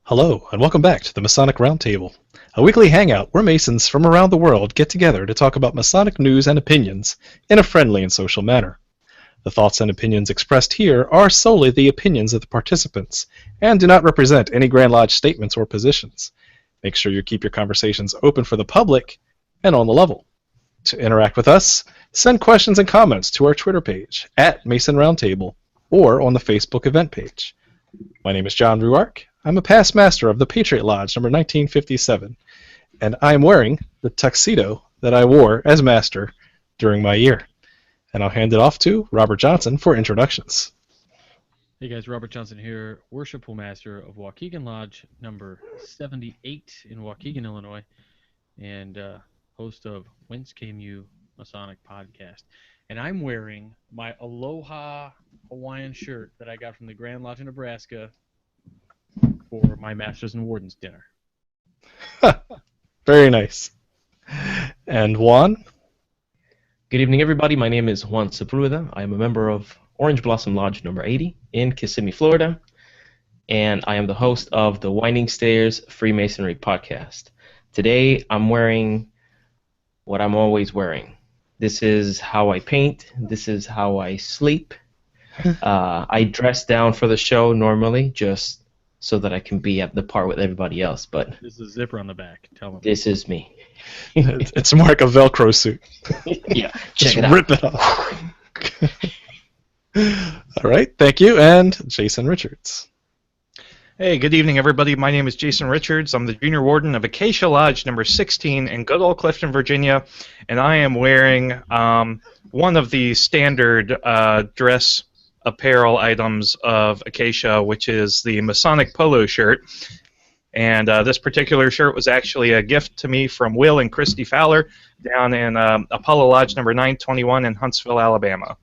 Hello, and welcome back to the Masonic Roundtable, a weekly hangout where Masons from around the world get together to talk about Masonic news and opinions in a friendly and social manner. The thoughts and opinions expressed here are solely the opinions of the participants and do not represent any Grand Lodge statements or positions. Make sure you keep your conversations open for the public and on the level. To interact with us, send questions and comments to our Twitter page at Mason Roundtable or on the Facebook event page. My name is John Ruark. I'm a past master of the Patriot Lodge number 1957, and I am wearing the tuxedo that I wore as master during my year. And I'll hand it off to Robert Johnson for introductions. Hey guys, Robert Johnson here, Worshipful Master of Waukegan Lodge number 78 in Waukegan, Illinois, and host of Whence Came You Masonic podcast. And I'm wearing my Aloha Hawaiian shirt that I got from the Grand Lodge in Nebraska for my Masters and Wardens dinner. Very nice. And Juan? Good evening, everybody. My name is Juan Sepulveda. I am a member of Orange Blossom Lodge number 80 in Kissimmee, Florida, and I am the host of the Winding Stairs Freemasonry podcast. Today, I'm wearing what I'm always wearing. This is how I paint. This is how I sleep. I dress down for the show normally, just so that I can be at the par with everybody else. But this is a zipper on the back. Tell them. This is me. It's more like a Velcro suit. Yeah, just check it out. Rip it off. All right, thank you, and Jason Richards. Hey, good evening, everybody. My name is Jason Richards. I'm the Junior Warden of Acacia Lodge number 16 in good old Clifton, Virginia, and I am wearing one of the standard dress apparel items of Acacia, which is the Masonic polo shirt. And this particular shirt was actually a gift to me from Will and Christy Fowler down in Apollo Lodge number 921 in Huntsville, Alabama.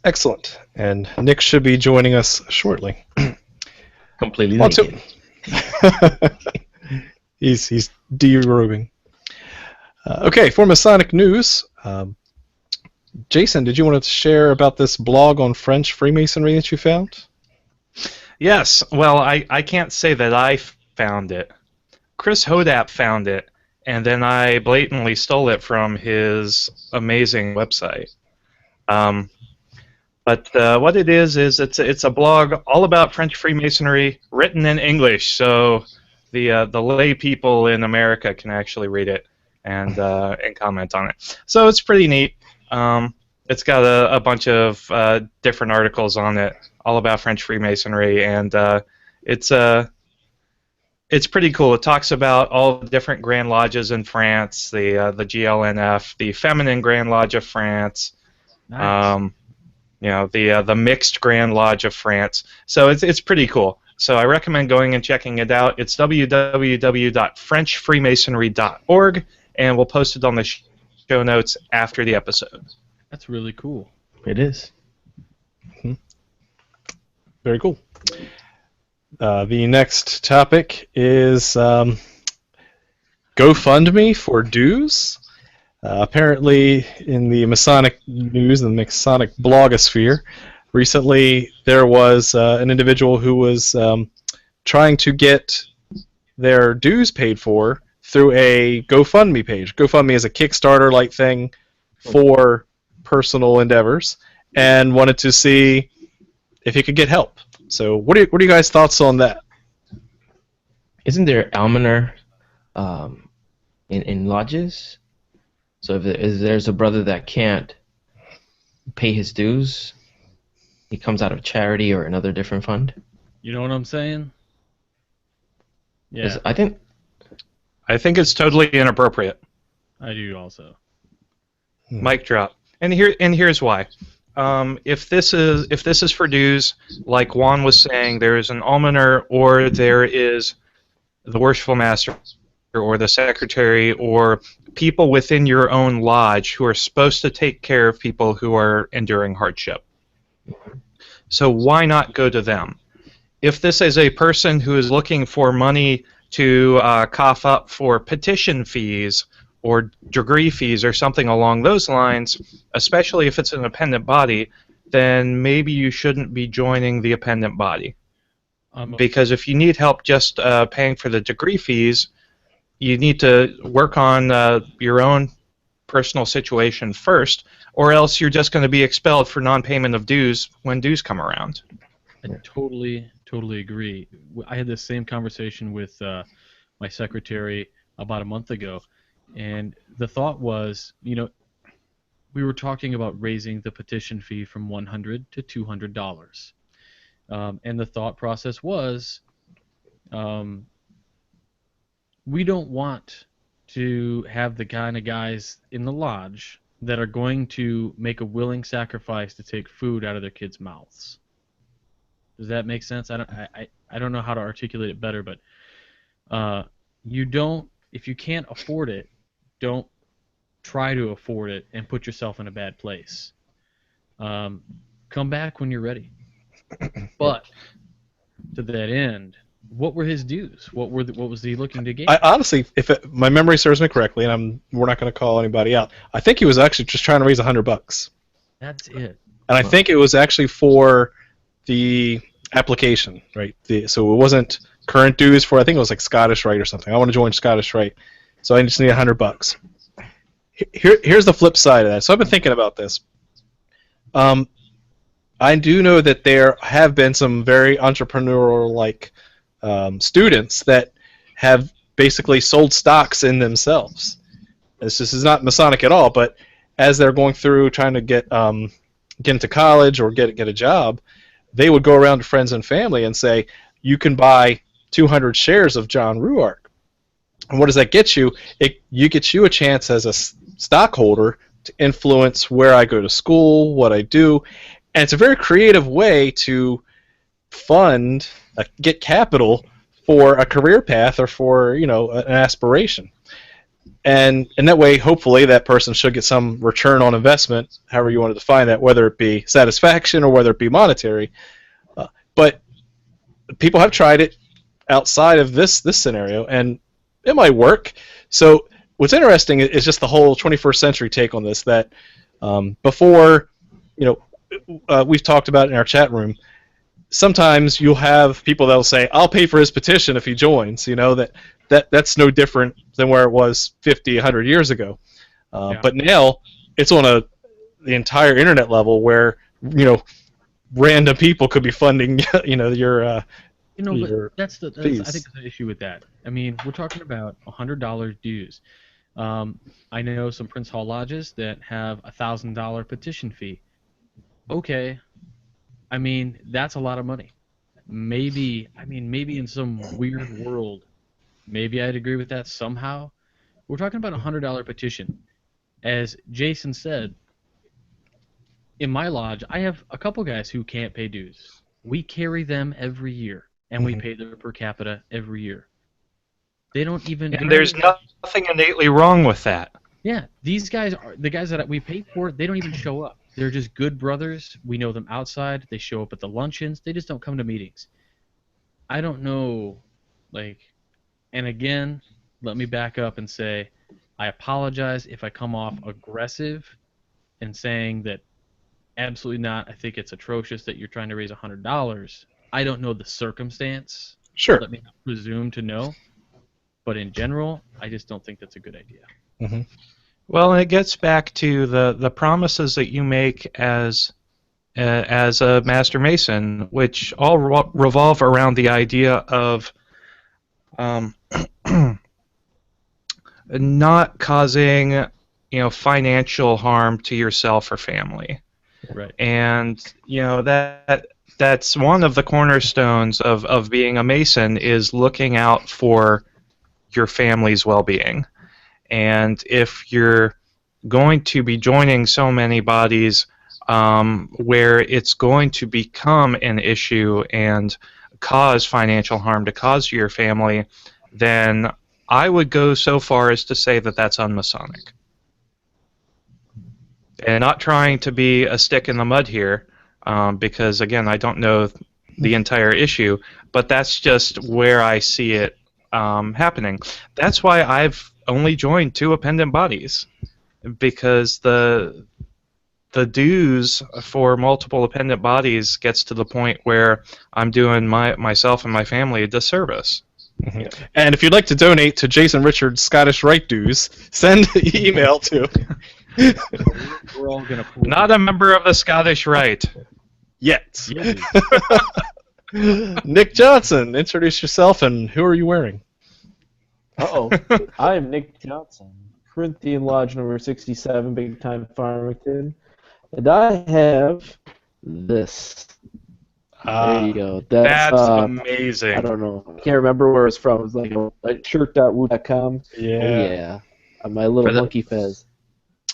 Excellent. And Nick should be joining us shortly. Completely naked. He's derobing. Okay, for Masonic news, Jason, did you want to share about this blog on French Freemasonry that you found? Yes. Well, I can't say that I found it. Chris Hodap found it, and then I blatantly stole it from his amazing website. But what it is it's a blog all about French Freemasonry, written in English, so the lay people in America can actually read it and comment on it. So it's pretty neat. It's got a bunch of different articles on it, all about French Freemasonry, and it's pretty cool. It talks about all the different Grand Lodges in France, the GLNF, the Feminine Grand Lodge of France, Nice. The Mixed Grand Lodge of France. So it's pretty cool. So I recommend going and checking it out. It's www.frenchfreemasonry.org, and we'll post it on the show notes after the episode. That's really cool. It is. Mm-hmm. Very cool. The next topic is GoFundMe for dues. Apparently, in the Masonic news and the Masonic blogosphere, recently there was an individual who was trying to get their dues paid for through a GoFundMe page. GoFundMe is a Kickstarter-like thing for personal endeavors, and wanted to see if he could get help. So, what are you guys' thoughts on that? Isn't there almoner in lodges? So if there's a brother that can't pay his dues, he comes out of charity or another different fund. You know what I'm saying? Yeah, I think it's totally inappropriate. I do also. Mic drop. And here's why. If this is for dues, like Juan was saying, there is an almoner, or there is the worshipful master, or the secretary, or people within your own lodge who are supposed to take care of people who are enduring hardship. So why not go to them? If this is a person who is looking for money to cough up for petition fees or degree fees or something along those lines, especially if it's an appendant body, then maybe you shouldn't be joining the appendant body. Because if you need help just paying for the degree fees, you need to work on your own personal situation first, or else you're just going to be expelled for non-payment of dues when dues come around. I totally agree. I had this same conversation with my secretary about a month ago, and the thought was, we were talking about raising the petition fee from $100 to $200, and the thought process was, we don't want to have the kind of guys in the lodge that are going to make a willing sacrifice to take food out of their kids' mouths. Does that make sense? I don't know how to articulate it better, but if you can't afford it, don't try to afford it and put yourself in a bad place. Come back when you're ready. But to that end, what were his dues? What was he looking to gain? I honestly, my memory serves me correctly, and we're not going to call anybody out, I think he was actually just trying to raise $100. That's it. And I think it was actually for the application, right? So it wasn't current dues for, I think it was like Scottish Rite or something. I want to join Scottish Rite, so I just need $100. Here's the flip side of that. So I've been thinking about this. I do know that there have been some very entrepreneurial-like students that have basically sold stocks in themselves. This is not Masonic at all, but as they're going through trying to get into college or get a job, they would go around to friends and family and say, you can buy 200 shares of John Ruark. And what does that get you? It gets you a chance as a stockholder to influence where I go to school, what I do, and it's a very creative way to fund, get capital for a career path or for an aspiration. And in that way, hopefully, that person should get some return on investment, however you want to define that, whether it be satisfaction or whether it be monetary. But people have tried it outside of this scenario, and it might work. So what's interesting is just the whole 21st century take on this, that before, we've talked about in our chat room, sometimes you'll have people that will say, I'll pay for his petition if he joins, that's no different than where it was 50, 100 years ago. But now it's on the entire internet level where, random people could be funding, your but that's fees. I think there's an issue with that. I mean, we're talking about $100 dues. I know some Prince Hall lodges that have a $1,000 petition fee. Okay, I mean, that's a lot of money. Maybe in some weird world, maybe I'd agree with that somehow. We're talking about a $100 petition. As Jason said, in my lodge, I have a couple guys who can't pay dues. We carry them every year, and we pay their per capita every year. They don't even... And there's nothing innately wrong with that. Yeah, these guys are the guys that we pay for. They don't even show up. They're just good brothers. We know them outside. They show up at the luncheons. They just don't come to meetings. I don't know, and again, let me back up and say, I apologize if I come off aggressive in saying that absolutely not. I think it's atrocious that you're trying to raise $100. I don't know the circumstance. Sure. Let me not presume to know. But in general, I just don't think that's a good idea. Mm-hmm. Well, it gets back to the promises that you make as a Master Mason, which all revolve around the idea of not causing financial harm to yourself or family. Right. And that's one of the cornerstones of being a Mason, is looking out for your family's well-being. And if you're going to be joining so many bodies where it's going to become an issue and cause financial harm to your family, then I would go so far as to say that that's unmasonic. And not trying to be a stick in the mud here, because, again, I don't know the entire issue, but that's just where I see it happening. That's why I've only joined 2 appendant bodies, because the the dues for multiple appendant bodies gets to the point where I'm doing myself and my family a disservice. Mm-hmm. Yeah. And if you'd like to donate to Jason Richards' Scottish Rite dues, send an email to. We're all gonna. Not a member of the Scottish Rite. Yet. Nick Johnson, introduce yourself and who are you wearing? Uh-oh. I am Nick Johnson, Corinthian Lodge number 67, Big Time Farmington. And I have this. There you go. That's amazing. I don't know. I can't remember where it's from. It's like a shirt.woo.com. Yeah. Oh, yeah. My little monkey fez.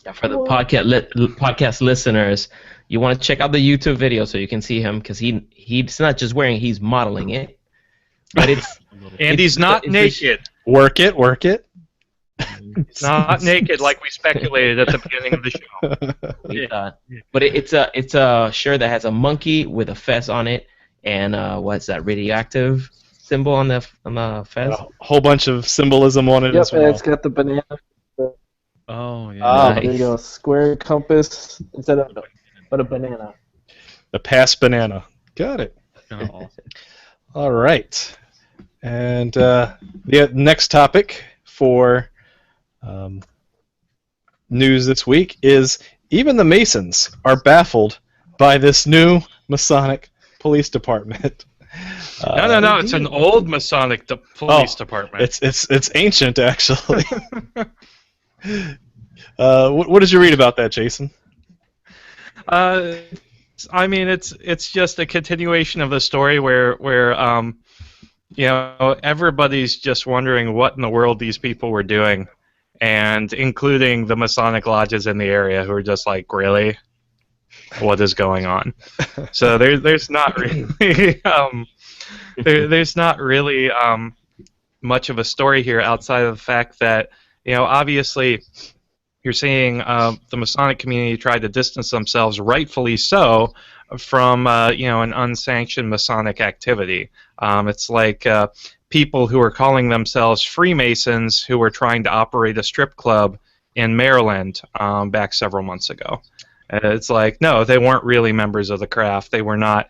Yeah, for the podcast listeners, you want to check out the YouTube video so you can see him, because he's not just wearing, he's modeling it. But it's and he's not naked. Work it. Not naked like we speculated at the beginning of the show. But it's a shirt that has a monkey with a fez on it, and what's that radioactive symbol on the fez? A whole bunch of symbolism on it as well. Yep, it's got the banana. Oh yeah. Nice. There you go. Square compass instead of but a banana. The past banana. Got it. Oh. All right. And the next topic for news this week is even the Masons are baffled by this new Masonic police department. No. It's an old Masonic police department. It's ancient, actually. What did you read about that, Jason? I mean, it's just a continuation of the story where everybody's just wondering what in the world these people were doing, and including the Masonic lodges in the area who are just like, really, what is going on? So there's not really there's not really much of a story here outside of the fact that obviously you're seeing the Masonic community try to distance themselves, rightfully so, from an unsanctioned Masonic activity. It's like people who are calling themselves Freemasons who were trying to operate a strip club in Maryland back several months ago. It's like, no, they weren't really members of the craft. They were not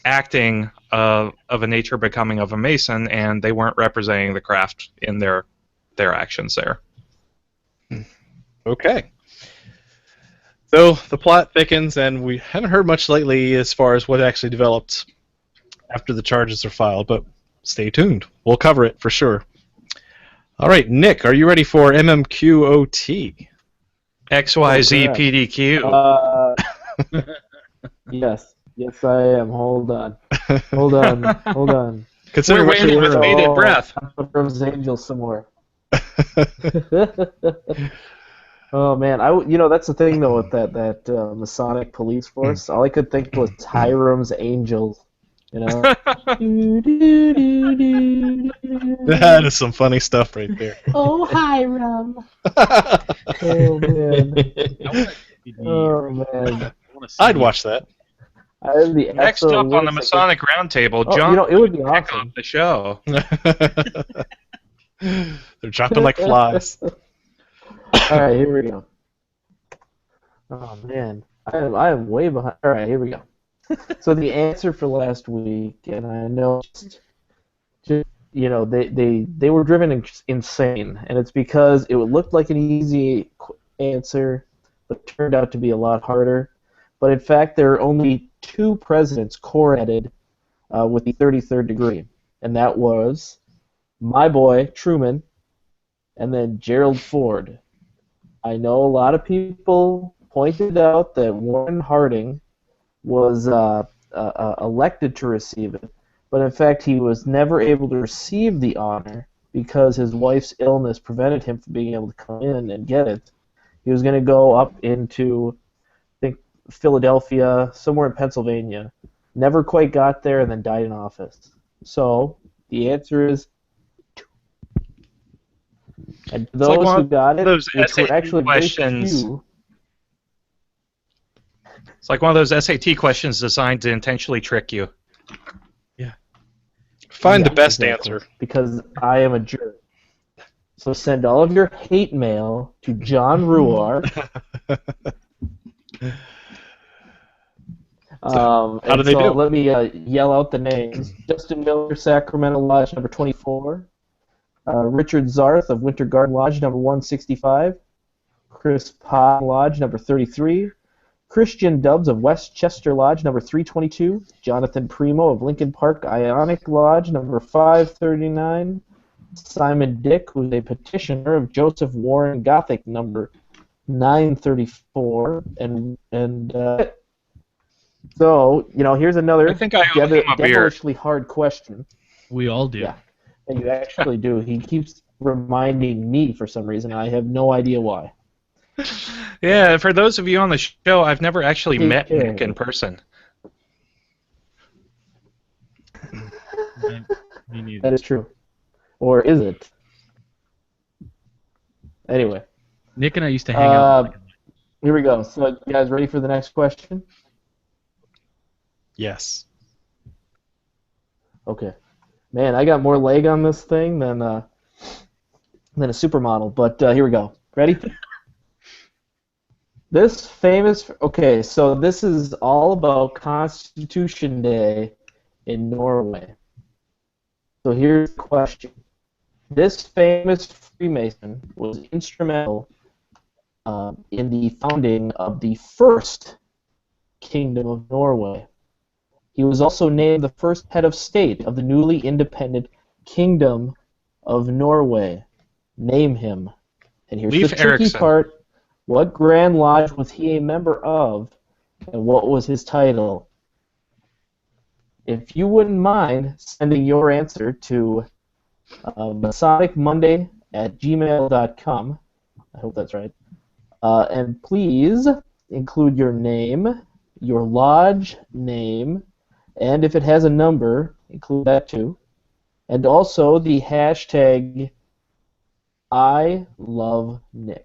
acting of a nature becoming of a Mason, and they weren't representing the craft in their actions there. Okay. So the plot thickens, and we haven't heard much lately as far as what actually developed after the charges are filed, but stay tuned. We'll cover it for sure. All right, Nick, are you ready for MMQOT? XYZ PDQ. Yes, I am. Hold on. Consider We're waiting with bated breath. From Angel somewhere. Oh man, that's the thing though with that Masonic police force. All I could think was Hiram's Angels. That is some funny stuff right there. Oh Hiram. Oh man. I'd watch that. Next up on the Masonic Roundtable, John. It would be pick awesome. up the show. They're dropping like flies. All right, here we go. Oh man, I am way behind. All right, here we go. So the answer for last week, and I know, they were driven insane, and it's because it looked like an easy answer, but it turned out to be a lot harder. But in fact, there are only 2 presidents coronated with the 33rd degree, and that was my boy Truman, and then Gerald Ford. I know a lot of people pointed out that Warren Harding was elected to receive it, but in fact he was never able to receive the honor because his wife's illness prevented him from being able to come in and get it. He was going to go up into, I think, Philadelphia, somewhere in Pennsylvania, never quite got there, and then died in office. So the answer is 2. And those who got it, which were actually questions. It's like one of those SAT questions designed to intentionally trick you. Yeah. Find the best answer. Because I am a jerk. So send all of your hate mail to John Ruar. How do And they so do? let me yell out the names. Justin Miller, Sacramento Lodge number 24. Richard Zarth of Winter Garden Lodge number 165. Chris Pott Lodge number 33. Christian Dubbs of Westchester Lodge number 322. Jonathan Primo of Lincoln Park Ionic Lodge number 539. Simon Dick, who's a petitioner of Joseph Warren Gothic number 934. So, here's another I think I owe him a beer. devilishly hard question. We all do. Yeah, and you actually do. He keeps reminding me for some reason. I have no idea why. Yeah, for those of you on the show, I've never actually Take met care. Nick in person. Me neither. That is true. Or is it? Anyway, Nick and I used to hang out. here we go. So, you guys ready for the next question? Yes. Okay. Man, I got more leg on this thing than a supermodel. But here we go. Ready? Okay, so this is all about Constitution Day in Norway. So here's the question. This famous Freemason was instrumental in the founding of the first Kingdom of Norway. He was also named the first head of state of the newly independent Kingdom of Norway. Name him. And here's Leif the tricky Erikson. part. What Grand Lodge was he a member of, and what was his title? If you wouldn't mind sending your answer to masonicmonday@gmail.com, I hope that's right, and please include your name, your lodge name, and if it has a number, include that too, and also the hashtag #ILoveNick.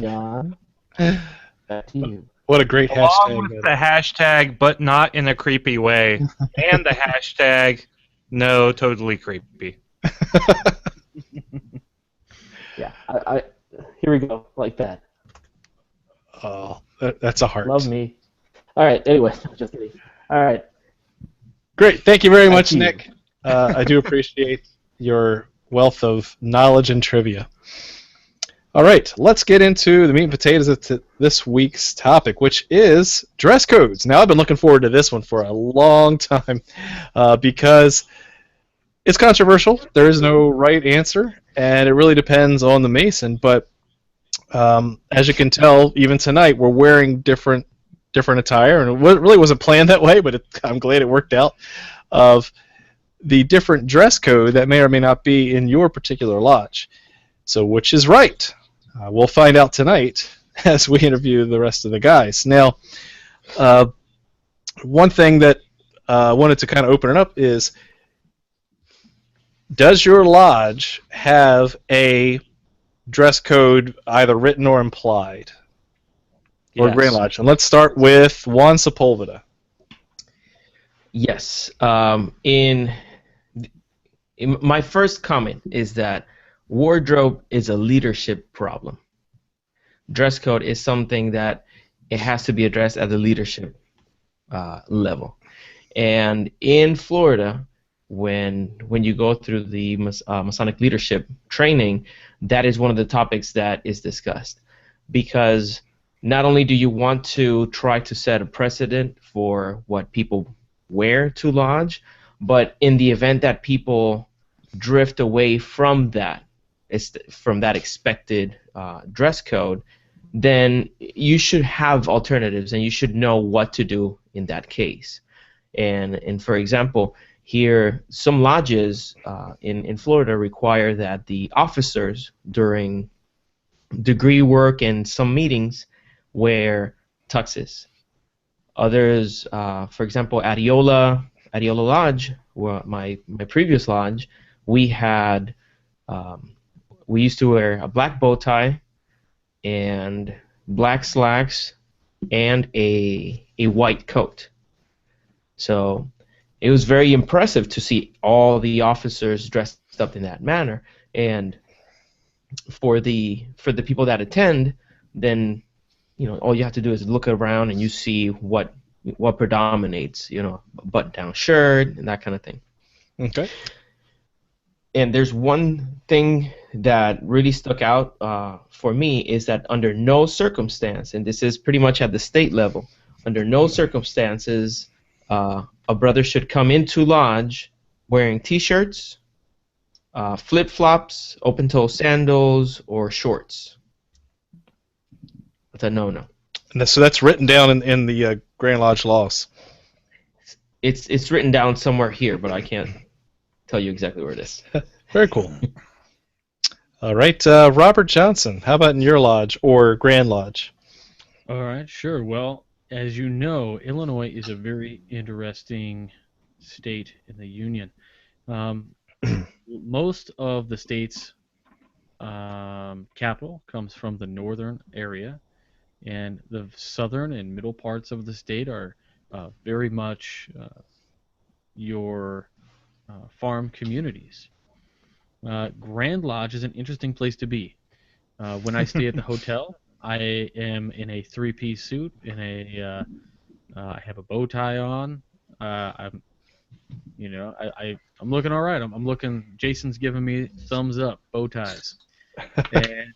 John, back to you. What a great Along hashtag. with the hashtag, but not in a creepy way, and the hashtag, no, totally creepy. Yeah, I here we go, like that. Oh, that's a heart. Love me. All right. Anyway, just kidding. All right. Great. Thank you very Back much, to you. Nick. I do appreciate your wealth of knowledge and trivia. All right, let's get into the meat and potatoes of this week's topic, which is dress codes. Now, I've been looking forward to this one for a long time because it's controversial. There is no right answer, and it really depends on the Mason. But as you can tell, even tonight, we're wearing different attire, and it really wasn't planned that way, but I'm glad it worked out, of the different dress code that may or may not be in your particular lodge. So which is right? We'll find out tonight as we interview the rest of the guys. Now, one thing that I wanted to kind of open it up is, does your lodge have a dress code either written or implied? Or Yes. Grand Lodge? And let's start with Juan Sepulveda. Yes. In my first comment is that wardrobe is a leadership problem. Dress code is something that it has to be addressed at the leadership level. And in Florida, when you go through the Masonic leadership training, that is one of the topics that is discussed. Because not only do you want to try to set a precedent for what people wear to lodge, but in the event that people drift away from that expected dress code, then you should have alternatives and you should know what to do in that case. And for example, here some lodges in Florida require that the officers during degree work and some meetings wear tuxes. Others, for example, Adiola Lodge, my previous lodge, we used to wear a black bow tie and black slacks and a white coat. So it was very impressive to see all the officers dressed up in that manner. And for the people that attend, then all you have to do is look around and you see what what predominates, a button-down shirt and that kind of thing. Okay. And there's one thing that really stuck out for me is that under no circumstance, and this is pretty much at the state level, under no circumstances a brother should come into lodge wearing T-shirts, flip-flops, open-toe sandals, or shorts. That's a no-no. So that's written down in the Grand Lodge laws. It's written down somewhere here, but I can't tell you exactly where it is. Very cool. All right, Robert Johnson, how about in your lodge or Grand Lodge? All right, sure. Well, as you know, Illinois is a very interesting state in the Union. Most of the state's capital comes from the northern area, and the southern and middle parts of the state are very much your farm communities. Grand Lodge is an interesting place to be. When I stay at the hotel, I am in a three-piece suit, I have a bow tie on. I'm looking all right. I'm looking. Jason's giving me thumbs up. Bow ties, and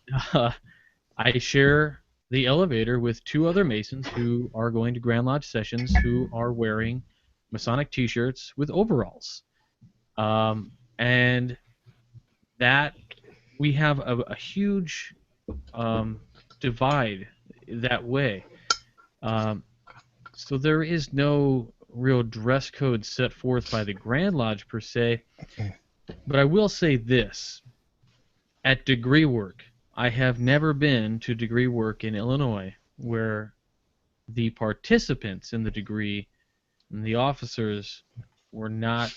I share the elevator with two other Masons who are going to Grand Lodge sessions who are wearing Masonic T-shirts with overalls, and that we have a huge divide that way. So there is no real dress code set forth by the Grand Lodge per se, but I will say this. At degree work, I have never been to degree work in Illinois where the participants in the degree and the officers were not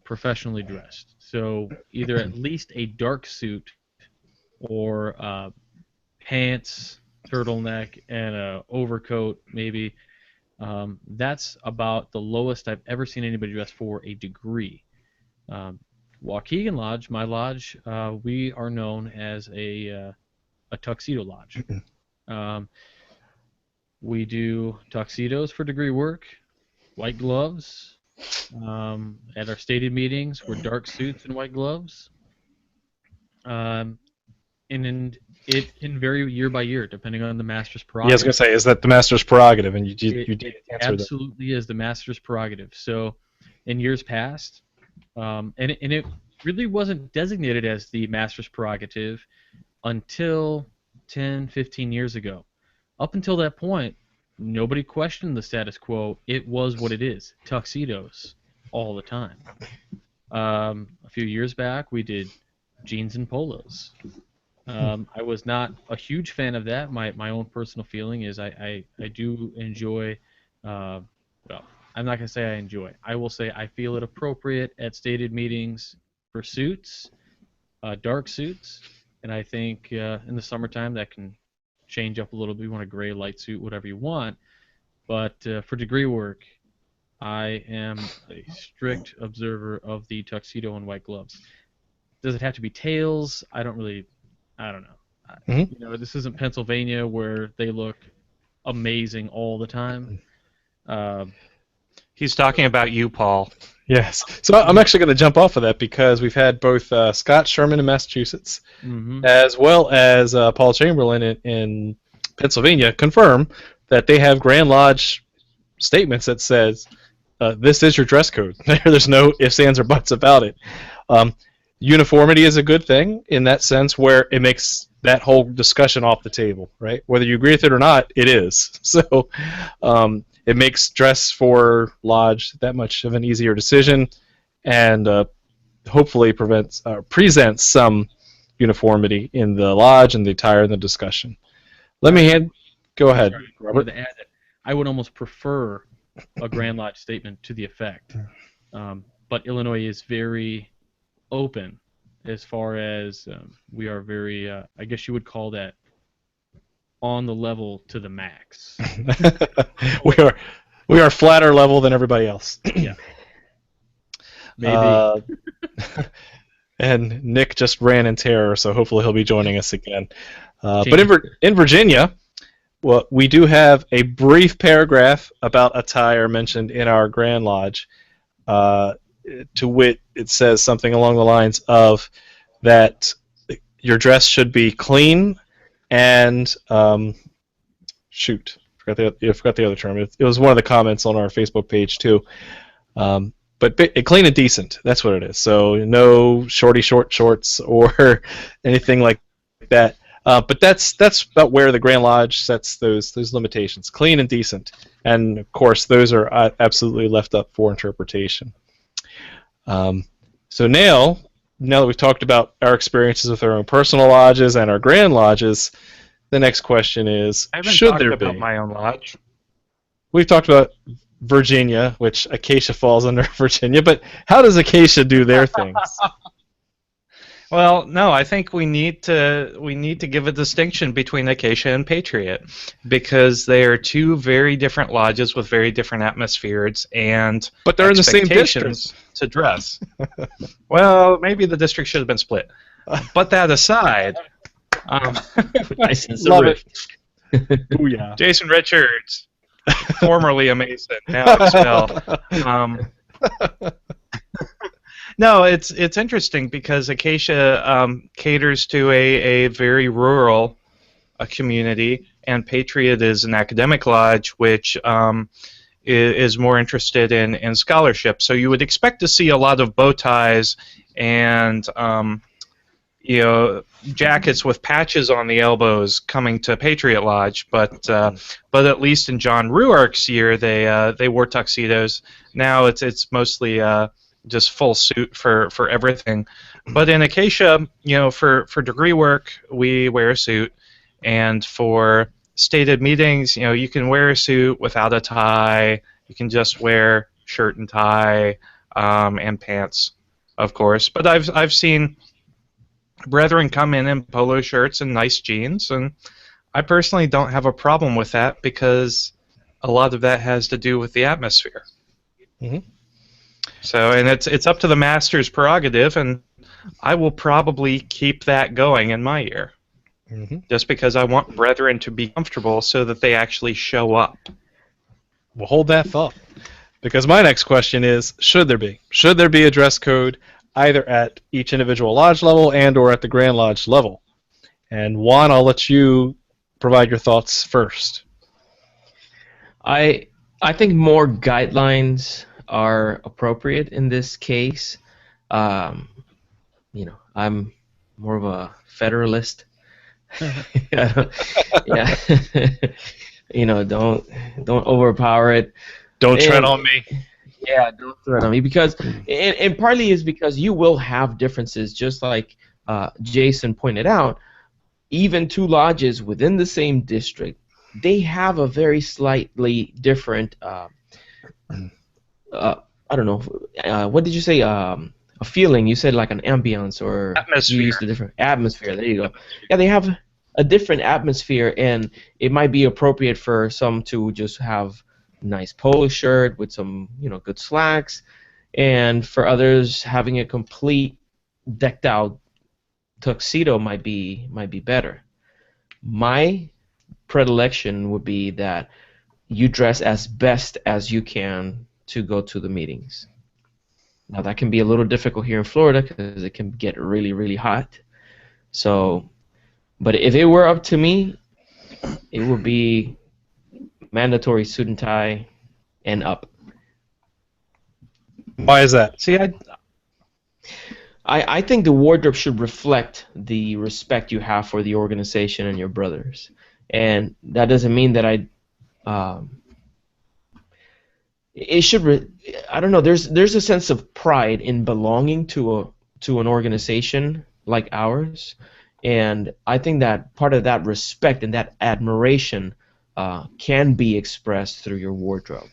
professionally dressed. So either at least a dark suit or pants, turtleneck, and a overcoat maybe. That's about the lowest I've ever seen anybody dress for a degree. Waukegan Lodge, my lodge, we are known as a tuxedo lodge. We do tuxedos for degree work, white gloves. At our stated meetings, we're dark suits and white gloves. And it can vary year by year depending on the master's prerogative. Yeah, I was going to say, is that the master's prerogative? And you did answer that. Absolutely is the master's prerogative. So in years past, and it really wasn't designated as the master's prerogative until 10, 15 years ago. Up until that point, nobody questioned the status quo. It was what it is, tuxedos all the time. A few years back, we did jeans and polos. I was not a huge fan of that. My own personal feeling is I do enjoy, well, I'm not going to say I enjoy. I will say I feel it appropriate at stated meetings for suits, dark suits, and I think in the summertime that can change up a little bit. You want a gray light suit, whatever you want. But for degree work, I am a strict observer of the tuxedo and white gloves. Does it have to be tails? I don't know. This isn't Pennsylvania where they look amazing all the time. He's talking about you, Paul. Yes. So I'm actually going to jump off of that because we've had both Scott Sherman in Massachusetts as well as Paul Chamberlain in Pennsylvania confirm that they have Grand Lodge statements that says this is your dress code. There's no ifs, ands, or buts about it. Uniformity is a good thing in that sense where it makes that whole discussion off the table, right? Whether you agree with it or not, it is. So it makes dress for Lodge that much of an easier decision and hopefully presents some uniformity in the Lodge and the attire and the discussion. Go ahead, Robert. To add that, I would almost prefer a Grand Lodge statement to the effect. But Illinois is very open as far as we are very, I guess you would call that on the level to the max. we are flatter level than everybody else. Yeah. Maybe. And Nick just ran in terror, so hopefully he'll be joining us again. But in Virginia, Well, we do have a brief paragraph about attire mentioned in our Grand Lodge. Uh, to wit, it says something along the lines of that your dress should be clean and shoot, I forgot the other term. It was one of the comments on our Facebook page too. But clean and decent. That's what it is. So no short shorts or anything like that. But that's about where the Grand Lodge sets those limitations. Clean and decent. And of course, those are absolutely left up for interpretation. So now that we've talked about our experiences with our own personal lodges and our Grand Lodges, the next question is, I haven't should talked there about be? my own lodge. We've talked about Virginia, which Acacia falls under Virginia, but how does Acacia do their things? Well, no, I think we need to give a distinction between Acacia and Patriot, because they are two very different lodges with very different atmospheres and But they're in the same expectations to dress. Well, maybe the district should have been split. But that aside, Nice and Love riff. Booyah. Jason Richards, formerly a Mason, now expelled. No, it's interesting because Acacia caters to a very rural community, and Patriot is an academic lodge which is more interested in scholarship. So you would expect to see a lot of bow ties and jackets with patches on the elbows coming to Patriot Lodge, but at least in John Ruark's year they wore tuxedos. Now it's mostly just full suit for everything. But in Acacia, for degree work we wear a suit, and for stated meetings, you can wear a suit without a tie. You can just wear shirt and tie and pants, of course. But I've seen brethren come in polo shirts and nice jeans, and I personally don't have a problem with that because a lot of that has to do with the atmosphere. Mhm. So, and it's up to the master's prerogative, and I will probably keep that going in my year, just because I want brethren to be comfortable so that they actually show up. We'll hold that thought, because my next question is, should there be a dress code either at each individual lodge level and or at the Grand Lodge level? And Juan, I'll let you provide your thoughts first. I think more guidelines are appropriate in this case. I'm more of a federalist. Yeah. Don't overpower it. Don't tread on me. Yeah, don't tread on me, because and partly is because you will have differences, just like Jason pointed out. Even two lodges within the same district, they have a very slightly different I don't know, what did you say, a feeling? You said like an ambience, or Atmosphere. You used a different atmosphere. There you go. Yeah, they have a different atmosphere, and it might be appropriate for some to just have a nice polo shirt with some good slacks, and for others having a complete decked out tuxedo might be better. My predilection would be that you dress as best as you can to go to the meetings. Now that can be a little difficult here in Florida because it can get really, really hot. So, but if it were up to me, it would be mandatory suit and tie and up. Why is that? See, I think the wardrobe should reflect the respect you have for the organization and your brothers, and that doesn't mean that it should. I don't know. There's a sense of pride in belonging to an organization like ours, and I think that part of that respect and that admiration can be expressed through your wardrobe.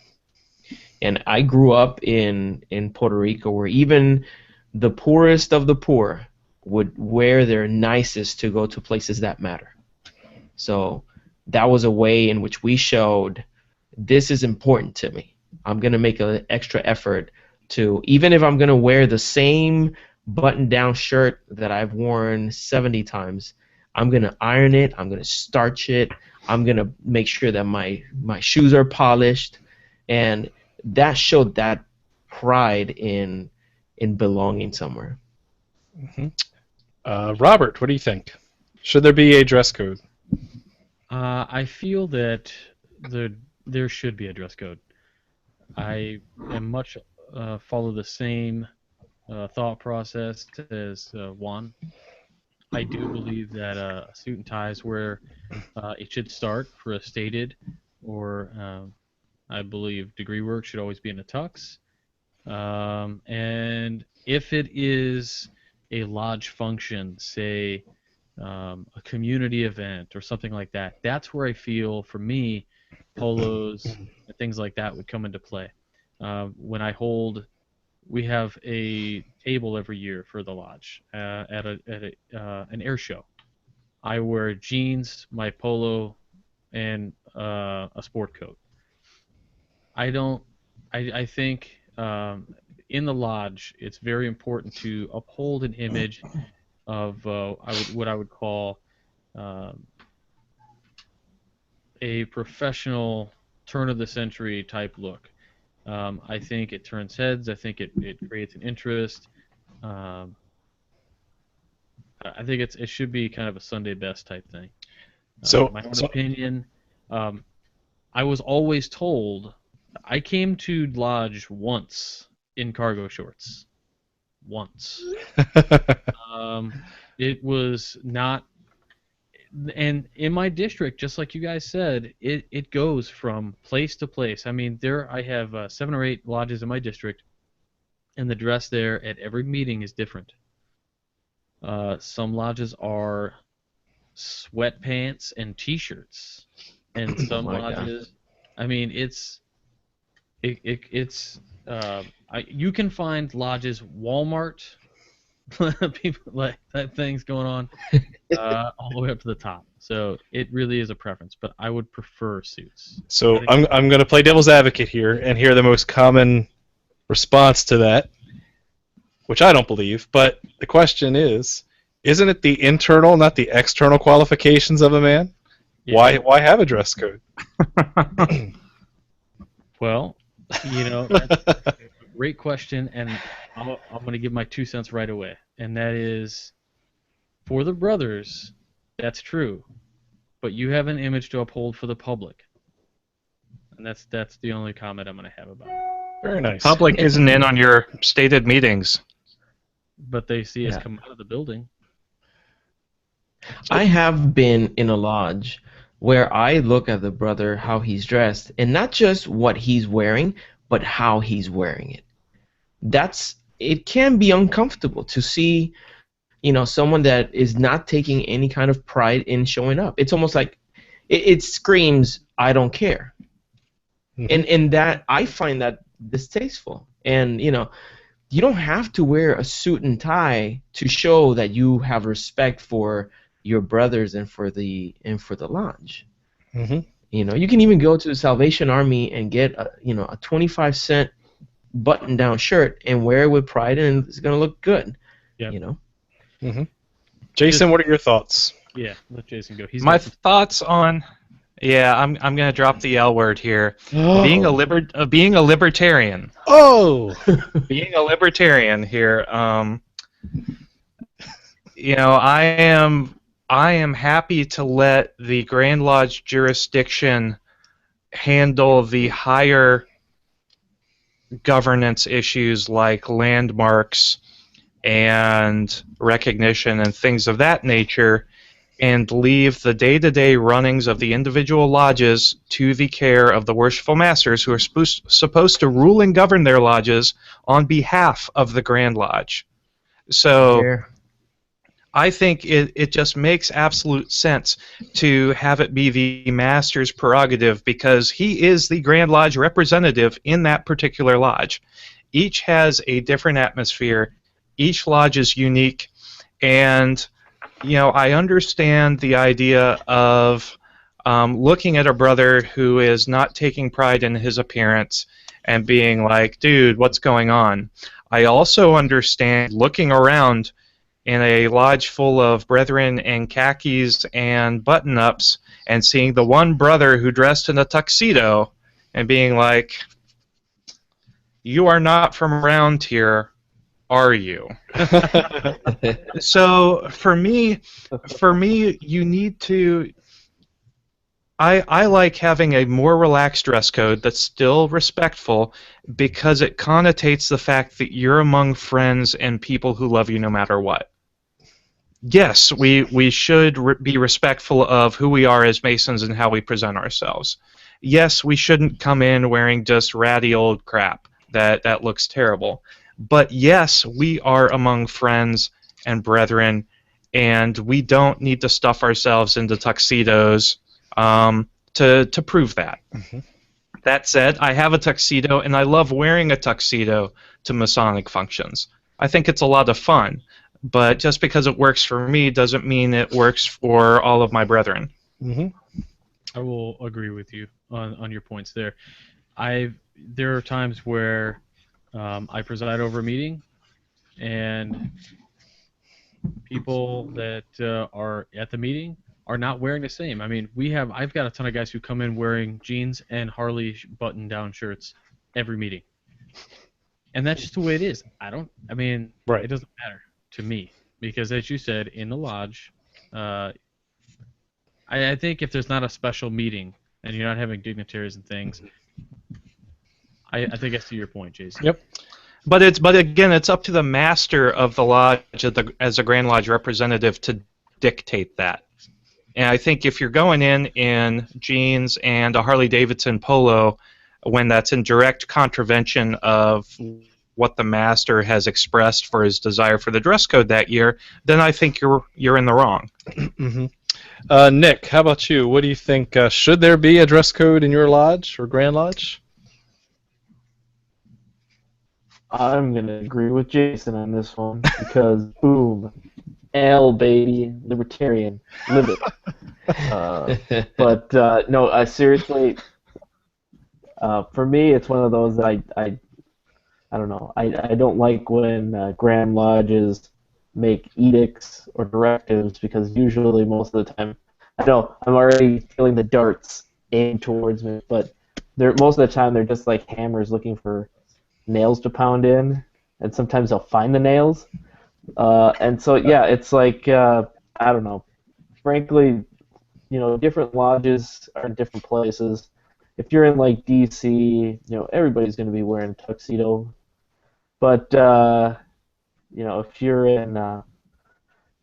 And I grew up in Puerto Rico, where even the poorest of the poor would wear their nicest to go to places that matter. So that was a way in which we showed, this is important to me. I'm going to make an extra effort to, even if I'm going to wear the same button-down shirt that I've worn 70 times, I'm going to iron it, I'm going to starch it, I'm gonna make sure that my shoes are polished, and that showed that pride in belonging somewhere. Robert, what do you think? Should there be a dress code? I feel that there should be a dress code. I am much follow the same thought process as Juan. I do believe that a suit and tie is where it should start for a stated, or I believe degree work should always be in a tux. And if it is a lodge function, say a community event or something like that, that's where I feel, for me, polos and things like that would come into play. We have a table every year for the lodge at an air show. I wear jeans, my polo, and a sport coat. I think in the lodge it's very important to uphold an image of what I would call a professional turn-of-the-century type look. I think it turns heads. I think it creates an interest. I think it should be kind of a Sunday best type thing. My own opinion. I was always told. I came to lodge once in cargo shorts. Once. It was not. And in my district, just like you guys said, it goes from place to place. I mean, I have 7 or 8 lodges in my district, and the dress there at every meeting is different. Some lodges are sweatpants and T-shirts, and some lodges. I mean, you can find lodges, Walmart. People like that thing's going on all the way up to the top. So it really is a preference, but I would prefer suits. So I'm going to play devil's advocate here and hear the most common response to that, which I don't believe. But the question is, isn't it the internal, not the external qualifications of a man? Yeah. Why have a dress code? Well, that's a great question, and I'm going to give my 2 cents right away. And that is, for the brothers, that's true, but you have an image to uphold for the public. And that's the only comment I'm going to have about it. Very nice. Public isn't in on your stated meetings. But they see us come out of the building. I have been in a lodge where I look at the brother, how he's dressed, and not just what he's wearing, but how he's wearing it. It can be uncomfortable to see, someone that is not taking any kind of pride in showing up. It's almost like it screams, "I don't care," and that I find that distasteful. And you don't have to wear a suit and tie to show that you have respect for your brothers and for the lodge. Mm-hmm. You can even go to the Salvation Army and get a 25-cent button-down shirt and wear it with pride, and it's gonna look good. Yeah. Mm-hmm. Jason, what are your thoughts? Yeah, let Jason go. My thoughts on. Yeah, I'm gonna drop the L word here. Oh. Being a libertarian. Oh. Being a libertarian here. I am happy to let the Grand Lodge jurisdiction handle the higher governance issues like landmarks and recognition and things of that nature, and leave the day-to-day runnings of the individual lodges to the care of the worshipful masters, who are supposed to rule and govern their lodges on behalf of the Grand Lodge. So I think it just makes absolute sense to have it be the master's prerogative, because he is the Grand Lodge representative in that particular lodge. Each has a different atmosphere. Each lodge is unique, and I understand the idea of looking at a brother who is not taking pride in his appearance and being like, dude, what's going on? I also understand looking around in a lodge full of brethren in khakis and button-ups and seeing the one brother who dressed in a tuxedo and being like, "You are not from around here, are you?" So for me, you need to. I like having a more relaxed dress code that's still respectful because it connotates the fact that you're among friends and people who love you no matter what. Yes, we should be respectful of who we are as Masons and how we present ourselves. Yes, we shouldn't come in wearing just ratty old crap that looks terrible. But yes, we are among friends and brethren, and we don't need to stuff ourselves into tuxedos to prove that. Mm-hmm. That said, I have a tuxedo, and I love wearing a tuxedo to Masonic functions. I think it's a lot of fun, but just because it works for me doesn't mean it works for all of my brethren. Mm-hmm. I will agree with you on your points there. There are times where I preside over a meeting, and people that are at the meeting are not wearing the same. I mean, I've got a ton of guys who come in wearing jeans and Harley button-down shirts every meeting, and that's just the way it is. Right. It doesn't matter to me because, as you said, in the lodge, I think if there's not a special meeting and you're not having dignitaries and things, I think that's to your point, Jason. Yep. But again, it's up to the master of the lodge as a Grand Lodge representative to dictate that. And I think if you're going in jeans and a Harley-Davidson polo, when that's in direct contravention of what the master has expressed for his desire for the dress code that year, then I think you're in the wrong. Mm-hmm. Nick, how about you? What do you think? Should there be a dress code in your lodge or Grand Lodge? I'm going to agree with Jason on this one because, boom, L, baby, libertarian, live it. But no, seriously, for me, it's one of those that I don't know. I don't like when Grand Lodges make edicts or directives because usually most of the time, I know I'm already feeling the darts aimed towards me, but most of the time they're just like hammers looking for nails to pound in, and sometimes they'll find the nails. And so, yeah, it's like, I don't know. Frankly, different lodges are in different places. If you're in, like, D.C., everybody's going to be wearing a tuxedo. But, if you're in, I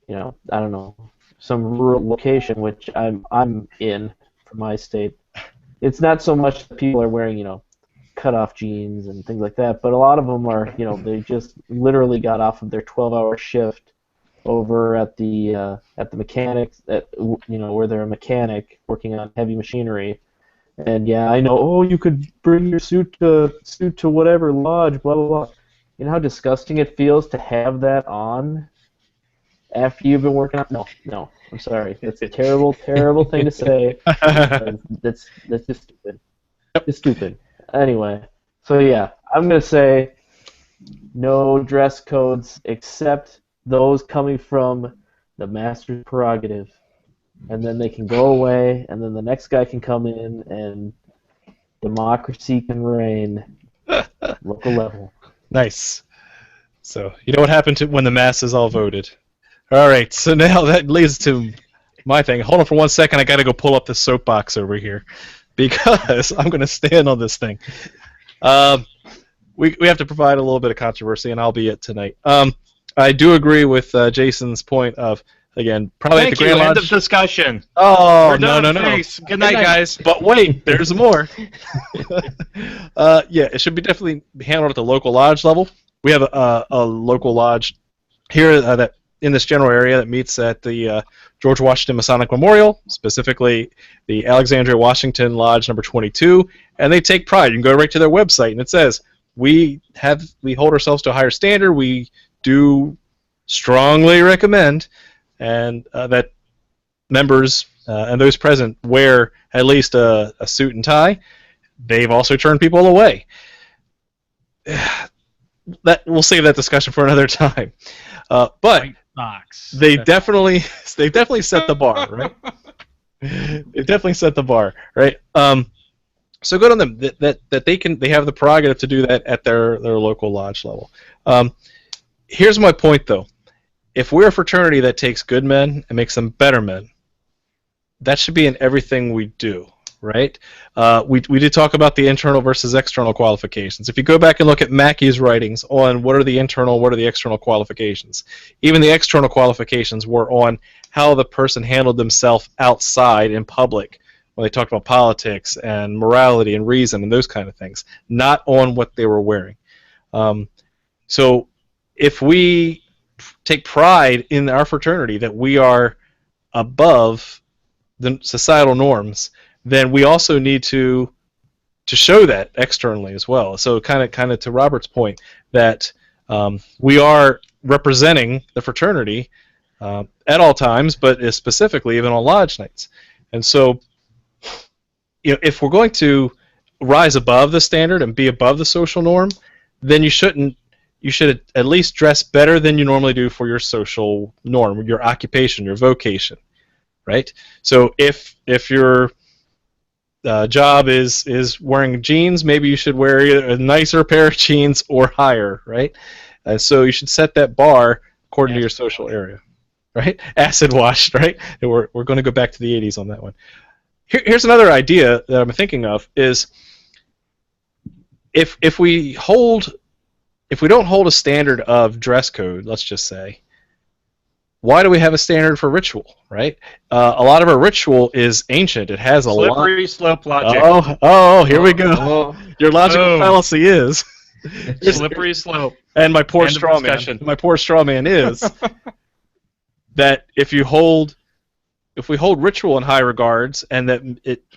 don't know, some rural location, which I'm in for my state, it's not so much that people are wearing, cut-off jeans and things like that, but a lot of them are, they just literally got off of their 12-hour shift over at the mechanics, where they're a mechanic working on heavy machinery. And yeah, I know. Oh, you could bring your suit to whatever lodge, blah blah blah. You know how disgusting it feels to have that on after you've been working on. No, I'm sorry. That's a terrible, terrible thing to say. That's just stupid. It's stupid. Anyway, so yeah, I'm going to say no dress codes except those coming from the master's prerogative. And then they can go away, and then the next guy can come in, and democracy can reign. Local level. Nice. So, you know what happened when the masses all voted. All right, so now that leads to my thing. Hold on for 1 second. I got to go pull up the soapbox over here, because I'm going to stand on this thing. We have to provide a little bit of controversy, and I'll be it tonight. I do agree with Jason's point of, again, probably at the Grand Lodge. End of discussion. Oh, We're no. done. Thanks. Good night, guys. But wait, there's more. Yeah, it should be definitely handled at the local lodge level. We have a local lodge here that in this general area that meets at the George Washington Masonic Memorial, specifically the Alexandria Washington Lodge number 22, and they take pride. You can go right to their website, and it says, we hold ourselves to a higher standard. We do strongly recommend and that members and those present wear at least a suit and tie. They've also turned people away. We'll save that discussion for another time. But box. They definitely set the bar, right? They definitely set the bar, right? So good on them that they have the prerogative to do that at their local lodge level. Here's my point, though. If we're a fraternity that takes good men and makes them better men, that should be in everything we do, right? We did talk about the internal versus external qualifications. If you go back and look at Mackey's writings on what are the internal, what are the external qualifications, even the external qualifications were on how the person handled themselves outside in public when they talked about politics and morality and reason and those kind of things, not on what they were wearing. So if we take pride in our fraternity that we are above the societal norms, then we also need to show that externally as well. So kind of to Robert's point that we are representing the fraternity at all times, but specifically even on lodge nights. And so, if we're going to rise above the standard and be above the social norm, then you should at least dress better than you normally do for your social norm, your occupation, your vocation, right? So if your job is wearing jeans, maybe you should wear either a nicer pair of jeans or higher, right? And so you should set that bar according to your social area, right? Acid washed, right? And we're going to go back to the 80s on that one. Here's another idea that I'm thinking of is if we don't hold a standard of dress code, let's just say, why do we have a standard for ritual, right? A lot of our ritual is ancient. It has a slippery slope logic. Oh, here we go. Your logical fallacy is slippery slope. And my poor straw man is that if we hold ritual in high regards and that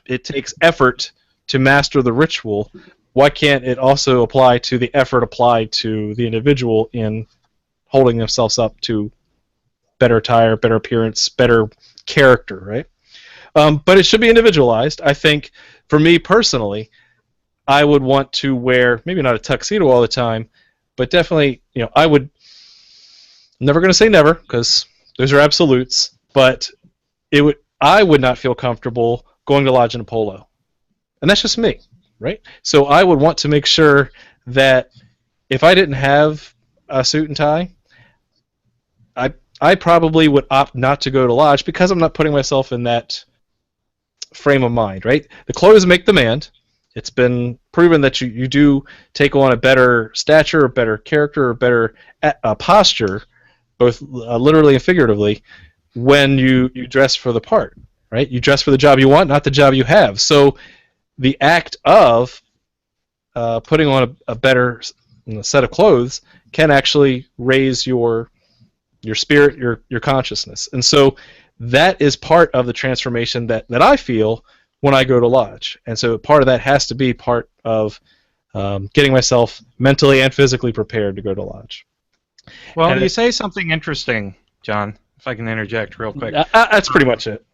it takes effort to master the ritual, why can't it also apply to the effort applied to the individual in holding themselves up to better attire, better appearance, better character, right? But it should be individualized. I think, for me personally, I would want to wear, maybe not a tuxedo all the time, but definitely, I would, I'm never going to say never, because those are absolutes, but I would not feel comfortable going to lodge in a polo. And that's just me, right? So I would want to make sure that if I didn't have a suit and tie, I probably would opt not to go to lodge because I'm not putting myself in that frame of mind, right? The clothes make the man. It's been proven that you do take on a better stature, a better character, a better posture, both literally and figuratively, when you dress for the part, right? You dress for the job you want, not the job you have. So the act of putting on a better set of clothes can actually raise your spirit, your consciousness. And so that is part of the transformation that I feel when I go to lodge. And so part of that has to be part of getting myself mentally and physically prepared to go to lodge. Well, and you say something interesting, John, if I can interject real quick. That's pretty much it.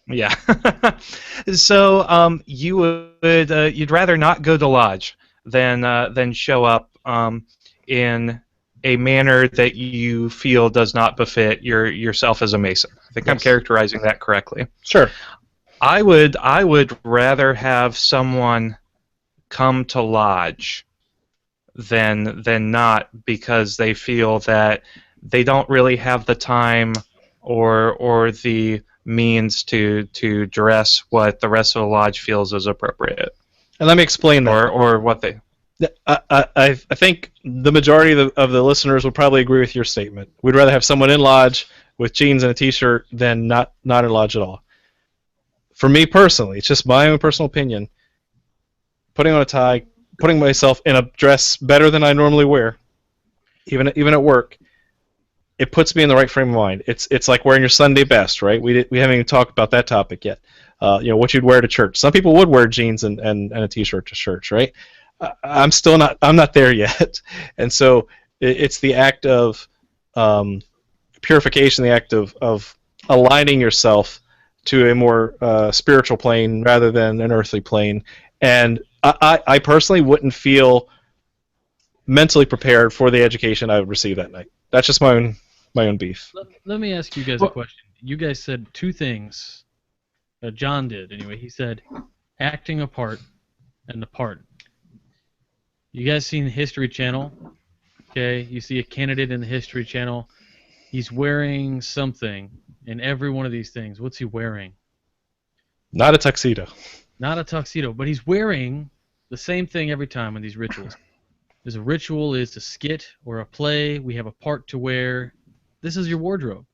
Yeah. So you'd rather not go to lodge than show up in a manner that you feel does not befit yourself as a Mason. I think I'm characterizing that correctly. Sure. I would rather have someone come to lodge than not, because they feel that they don't really have the time or the means to dress what the rest of the lodge feels is appropriate. And let me explain that. Or what they... I think the majority of the listeners would probably agree with your statement. We'd rather have someone in lodge with jeans and a t-shirt than not in lodge at all. For me personally, it's just my own personal opinion, putting on a tie, putting myself in a dress better than I normally wear, even at work, it puts me in the right frame of mind. It's like wearing your Sunday best, right? We haven't even talked about that topic yet. What you'd wear to church. Some people would wear jeans and a t-shirt to church, right? I'm not there yet. And so it's the act of purification, the act of aligning yourself to a more spiritual plane rather than an earthly plane. And I personally wouldn't feel mentally prepared for the education I would receive that night. That's just my own my own beef. Let me ask you guys a question. You guys said two things. John did, anyway. He said acting a part and the part. You guys seen the History Channel? Okay, you see a candidate in the History Channel. He's wearing something in every one of these things. What's he wearing? Not a tuxedo. Not a tuxedo, but he's wearing the same thing every time in these rituals. There's a ritual, is a skit or a play. We have a part to wear. This is your wardrobe.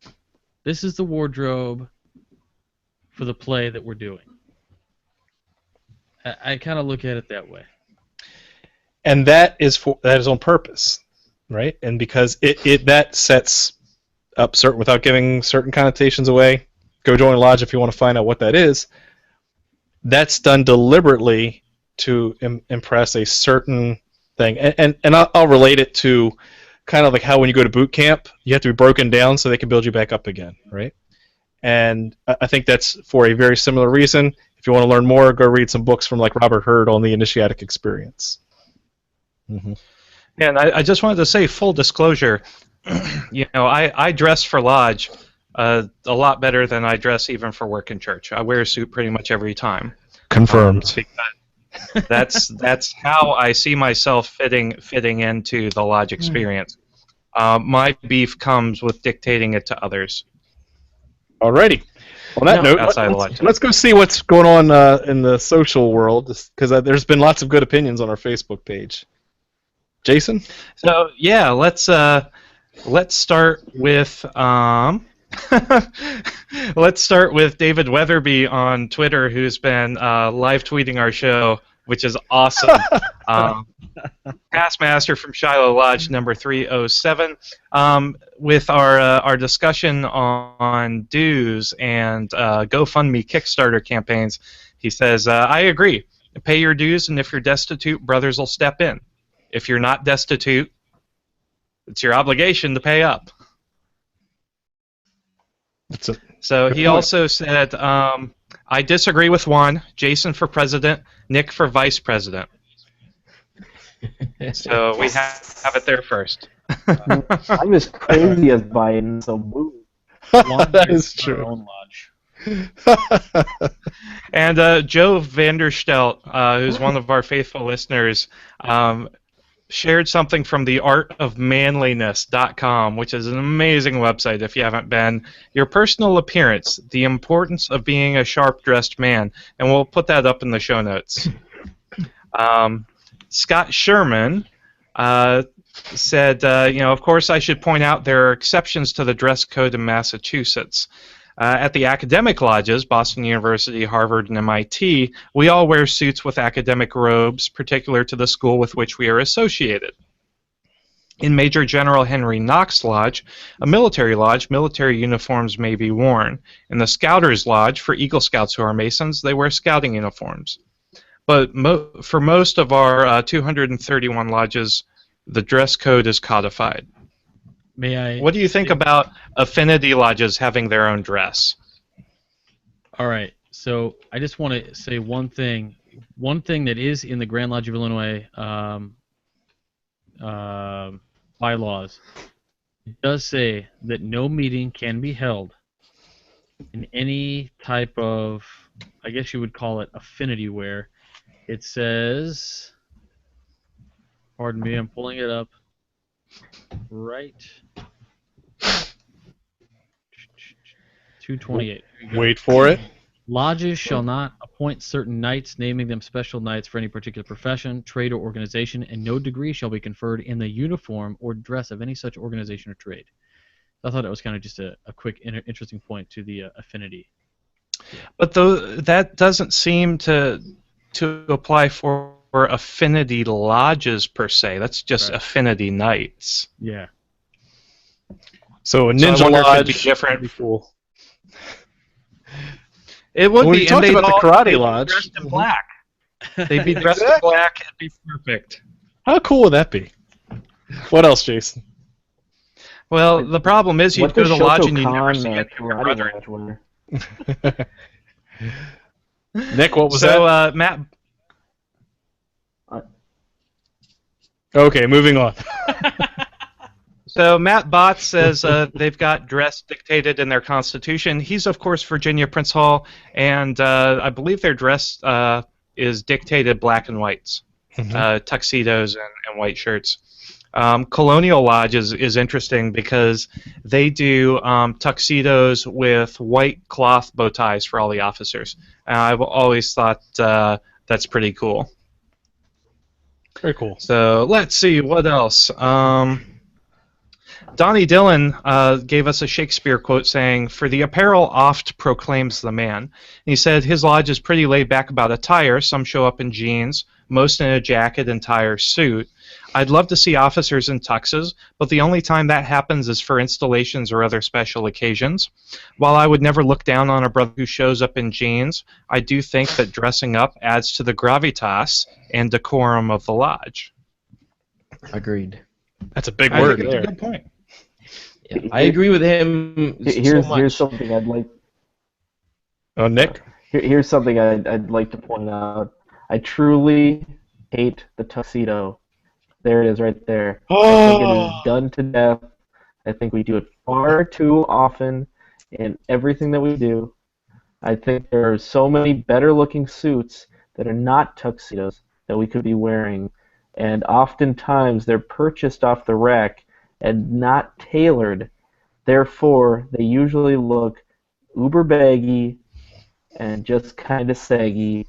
This is the wardrobe for the play that we're doing. I kind of look at it that way. And that is on purpose, right? And because that sets up certain, without giving certain connotations away, go join a lodge if you want to find out what that is. That's done deliberately to impress a certain thing. And I'll relate it to kind of like how when you go to boot camp, you have to be broken down so they can build you back up again, right? And I think that's for a very similar reason. If you want to learn more, go read some books from like Robert Hurd on the initiatic experience. Mm-hmm. And I just wanted to say, full disclosure, I dress for lodge a lot better than I dress even for work in church. I wear a suit pretty much every time. Confirmed. That's how I see myself fitting into the lodge experience. My beef comes with dictating it to others. Alrighty. On that note, let's go see what's going on in the social world, because there's been lots of good opinions on our Facebook page. Jason? So yeah, let's start with let's start with David Weatherby on Twitter, who's been live tweeting our show, which is awesome. Past Master from Shiloh Lodge number 307, with our discussion on dues and GoFundMe Kickstarter campaigns. He says, I agree. Pay your dues, and if you're destitute, brothers will step in. If you're not destitute, it's your obligation to pay up. So he also said, I disagree with Juan. Jason for president, Nick for vice president. So we have it there first. I'm as crazy as Biden, so move. That is true. Own lodge. And Joe Vanderstelt, who's one of our faithful listeners, shared something from theartofmanliness.com, which is an amazing website if you haven't been. Your personal appearance, the importance of being a sharp-dressed man, and we'll put that up in the show notes. Scott Sherman said, of course I should point out there are exceptions to the dress code in Massachusetts. At the academic lodges, Boston University, Harvard, and MIT, we all wear suits with academic robes, particular to the school with which we are associated. In Major General Henry Knox Lodge, a military lodge, military uniforms may be worn. In the Scouters Lodge, for Eagle Scouts who are Masons, they wear scouting uniforms. But for most of our 231 lodges, the dress code is codified. What do you think about affinity lodges having their own dress? All right, so I just want to say one thing. One thing that is in the Grand Lodge of Illinois bylaws, it does say that no meeting can be held in any type of, I guess you would call it affinity wear. It says, pardon me, I'm pulling it up. Right. 228. Wait for it. Lodges shall not appoint certain knights, naming them special knights for any particular profession, trade, or organization, and no degree shall be conferred in the uniform or dress of any such organization or trade. I thought that was kind of just a quick, interesting point to the affinity. But that doesn't seem to apply for affinity lodges per se. That's just affinity knights. Yeah. So a ninja lodge would be different. Would be cool. It would be. And about the karate lodge. Dressed in black. They'd be dressed in black. It'd be perfect. How cool would that be? What else, Jason? Well, the problem is you'd go to the lodge and you'd never see it. Nick, what was that? So, Matt. Okay, moving on. So Matt Bott says they've got dress dictated in their constitution. He's, of course, Virginia Prince Hall, and I believe their dress is dictated black and whites, tuxedos and white shirts. Colonial Lodge is interesting because they do tuxedos with white cloth bow ties for all the officers. I've always thought that's pretty cool. Very cool. So let's see, what else? Donnie Dillon gave us a Shakespeare quote saying, "For the apparel oft proclaims the man." And he said his lodge is pretty laid back about attire. Some show up in jeans, most in a jacket and tie or suit. I'd love to see officers in tuxes, but the only time that happens is for installations or other special occasions. While I would never look down on a brother who shows up in jeans, I do think that dressing up adds to the gravitas and decorum of the lodge. Agreed. That's a big I word think it's there. a good point. Yeah, I agree with him. Here's something I'd like. Oh, Nick? Here's something I'd like to point out. I truly hate the tuxedo. There it is, right there. I think it is done to death. I think we do it far too often in everything that we do. I think there are so many better-looking suits that are not tuxedos that we could be wearing, and oftentimes they're purchased off the rack and not tailored. Therefore, they usually look uber baggy and just kind of saggy.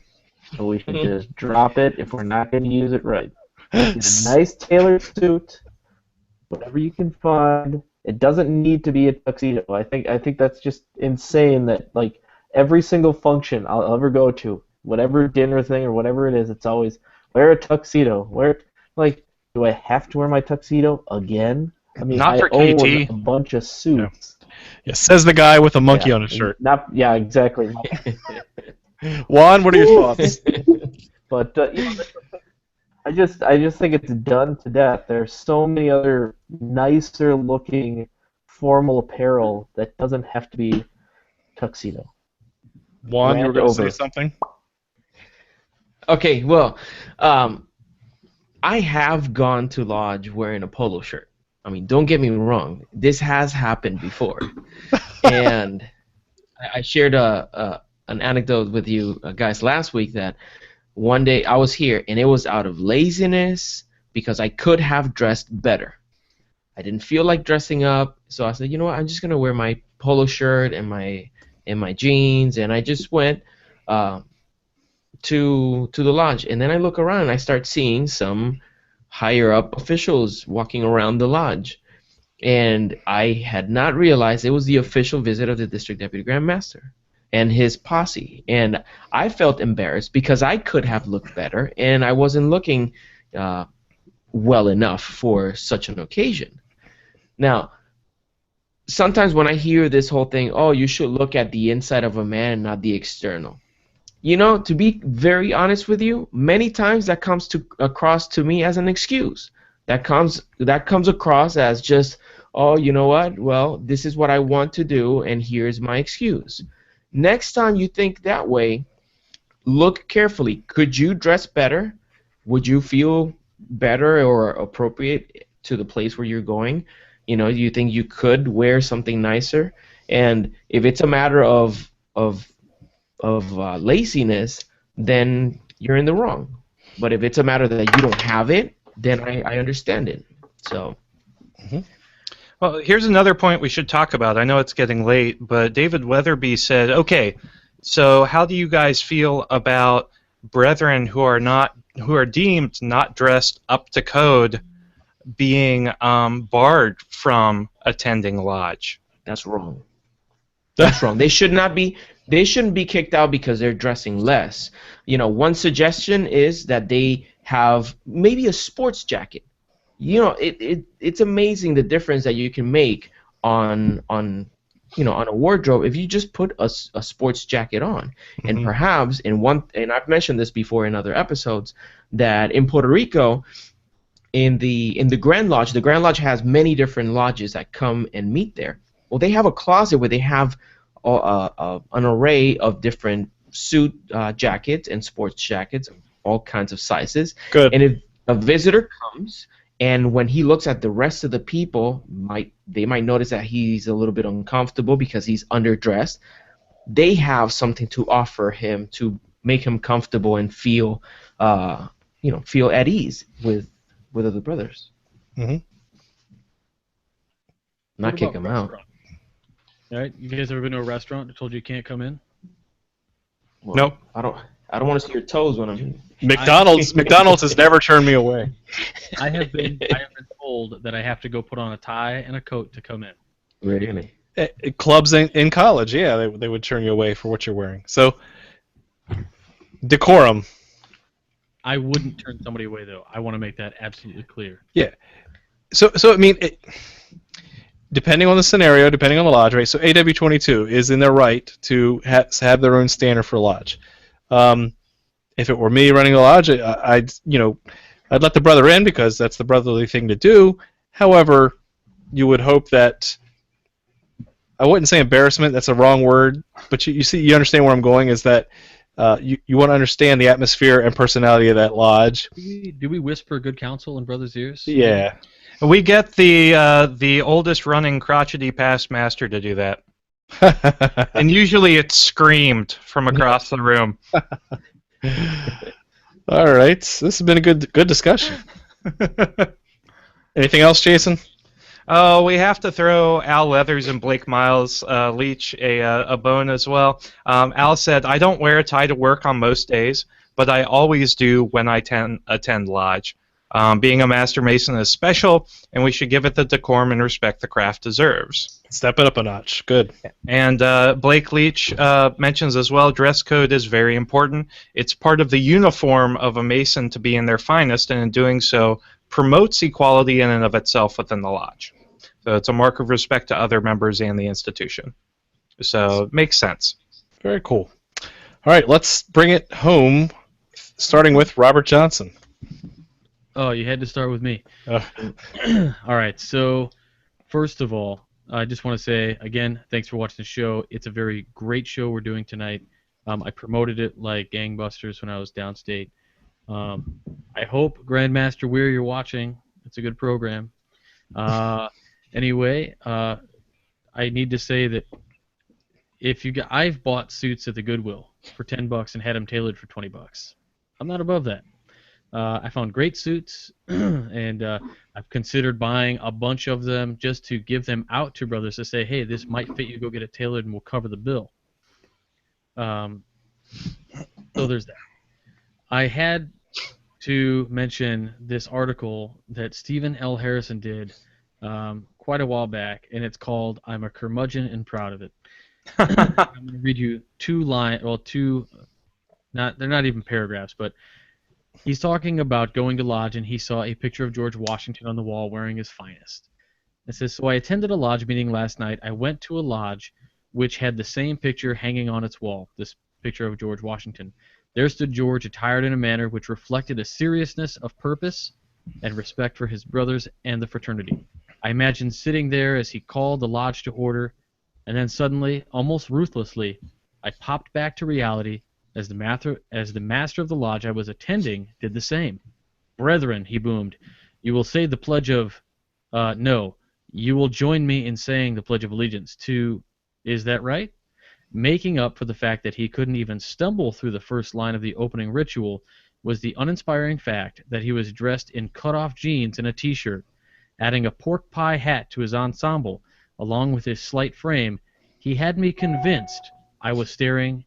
So we should just drop it if we're not going to use it right. Get a nice tailored suit, whatever you can find. It doesn't need to be a tuxedo. I think that's just insane that like every single function I'll ever go to, whatever dinner thing or whatever it is, it's always wear a tuxedo. Do I have to wear my tuxedo again? I mean, Not I for own KT. a bunch of suits. Yeah, says the guy with a monkey on his shirt. Yeah, exactly. Juan, what are your thoughts? But I just think it's done to death. There's so many other nicer looking formal apparel that doesn't have to be tuxedo. Juan, you were going to say over. something? Okay, well, I have gone to lodge wearing a polo shirt. I mean, don't get me wrong. This has happened before. And I shared an anecdote with you guys last week that one day I was here, and it was out of laziness because I could have dressed better. I didn't feel like dressing up, so I said, you know what, I'm just going to wear my polo shirt and my jeans, and I just went to the lodge. And then I look around, and I start seeing some higher-up officials walking around the lodge. And I had not realized it was the official visit of the District Deputy Grand Master and his posse. And I felt embarrassed because I could have looked better, and I wasn't looking well enough for such an occasion. Now, sometimes when I hear this whole thing, oh, you should look at the inside of a man and not the external. You know, to be very honest with you, many times that comes across to me as an excuse. That comes across as just, oh, you know what? Well, this is what I want to do, and here's my excuse. Next time you think that way, look carefully. Could you dress better? Would you feel better or appropriate to the place where you're going? You know, do you think you could wear something nicer? And if it's a matter of laziness, then you're in the wrong. But if it's a matter that you don't have it, then I understand it. So. Well, here's another point we should talk about. I know it's getting late, but David Weatherby said, okay, so how do you guys feel about brethren who are deemed not dressed up to code being barred from attending lodge? That's wrong. That's wrong. They shouldn't be kicked out because they're dressing less. You know, one suggestion is that they have maybe a sports jacket. You know, it's amazing the difference that you can make on a wardrobe if you just put a sports jacket on. And perhaps and I've mentioned this before in other episodes, that in Puerto Rico, in the Grand Lodge, the Grand Lodge has many different lodges that come and meet there. Well, they have a closet where they have an array of different suit jackets and sports jackets, all kinds of sizes. Good. And if a visitor comes And when he looks at the rest of the people, they might notice that he's a little bit uncomfortable because he's underdressed. They have something to offer him to make him comfortable and feel, feel at ease with other brothers. Mm-hmm. Not kick him out. All right, you guys ever been to a restaurant that told you can't come in? Well, Nope. I don't want to see your toes when I'm. McDonald's has never turned me away. I have been told that I have to go put on a tie and a coat to come in. Really? Clubs in college, yeah, they would turn you away for what you're wearing. So, decorum. I wouldn't turn somebody away, though. I want to make that absolutely clear. Yeah. So I mean, depending on the scenario, depending on the lodge, right? So AW22 is in their right to have their own standard for lodge. If it were me running the lodge, I'd let the brother in because that's the brotherly thing to do. However, you would hope that, I wouldn't say embarrassment, that's a wrong word, but you understand where I'm going, is that you want to understand the atmosphere and personality of that lodge. Do we whisper good counsel in brothers' ears? Yeah. We get the oldest running crotchety past master to do that. And usually it's screamed from across the room. All right. This has been a good discussion. Anything else, Jason? Oh, we have to throw Al Leathers and Blake Miles Leach a bone as well. Al said, "I don't wear a tie to work on most days, but I always do when I attend lodge. Being a Master Mason is special, and we should give it the decorum and respect the craft deserves." Step it up a notch. Good. And Blake Leach mentions as well, dress code is very important. It's part of the uniform of a Mason to be in their finest, and in doing so, promotes equality in and of itself within the lodge. So it's a mark of respect to other members and the institution. So it makes sense. Very cool. All right, let's bring it home, starting with Robert Johnson. Oh, you had to start with me. All right, so first of all, I just want to say, again, thanks for watching the show. It's a very great show we're doing tonight. I promoted it like gangbusters when I was downstate. I hope, Grandmaster Weir, you're watching. It's a good program. Anyway, I need to say that I've bought suits at the Goodwill for $10 and had them tailored for $20. I'm not above that. I found great suits, and I've considered buying a bunch of them just to give them out to brothers to say, hey, this might fit you, go get it tailored, and we'll cover the bill. So there's that. I had to mention this article that Stephen L. Harrison did quite a while back, and it's called "I'm a Curmudgeon and Proud of It." I'm going to read you they're not even paragraphs, but he's talking about going to lodge, and he saw a picture of George Washington on the wall wearing his finest. It says, "So I attended a lodge meeting last night. I went to a lodge which had the same picture hanging on its wall, this picture of George Washington. There stood George attired in a manner which reflected a seriousness of purpose and respect for his brothers and the fraternity. I imagined sitting there as he called the lodge to order, and then suddenly, almost ruthlessly, I popped back to reality as the master of the lodge I was attending did the same. 'Brethren,' he boomed, 'you will say the pledge of... no, you will join me in saying the Pledge of Allegiance to... Is that right?' Making up for the fact that he couldn't even stumble through the first line of the opening ritual was the uninspiring fact that he was dressed in cut-off jeans and a t-shirt. Adding a pork pie hat to his ensemble, along with his slight frame, he had me convinced I was staring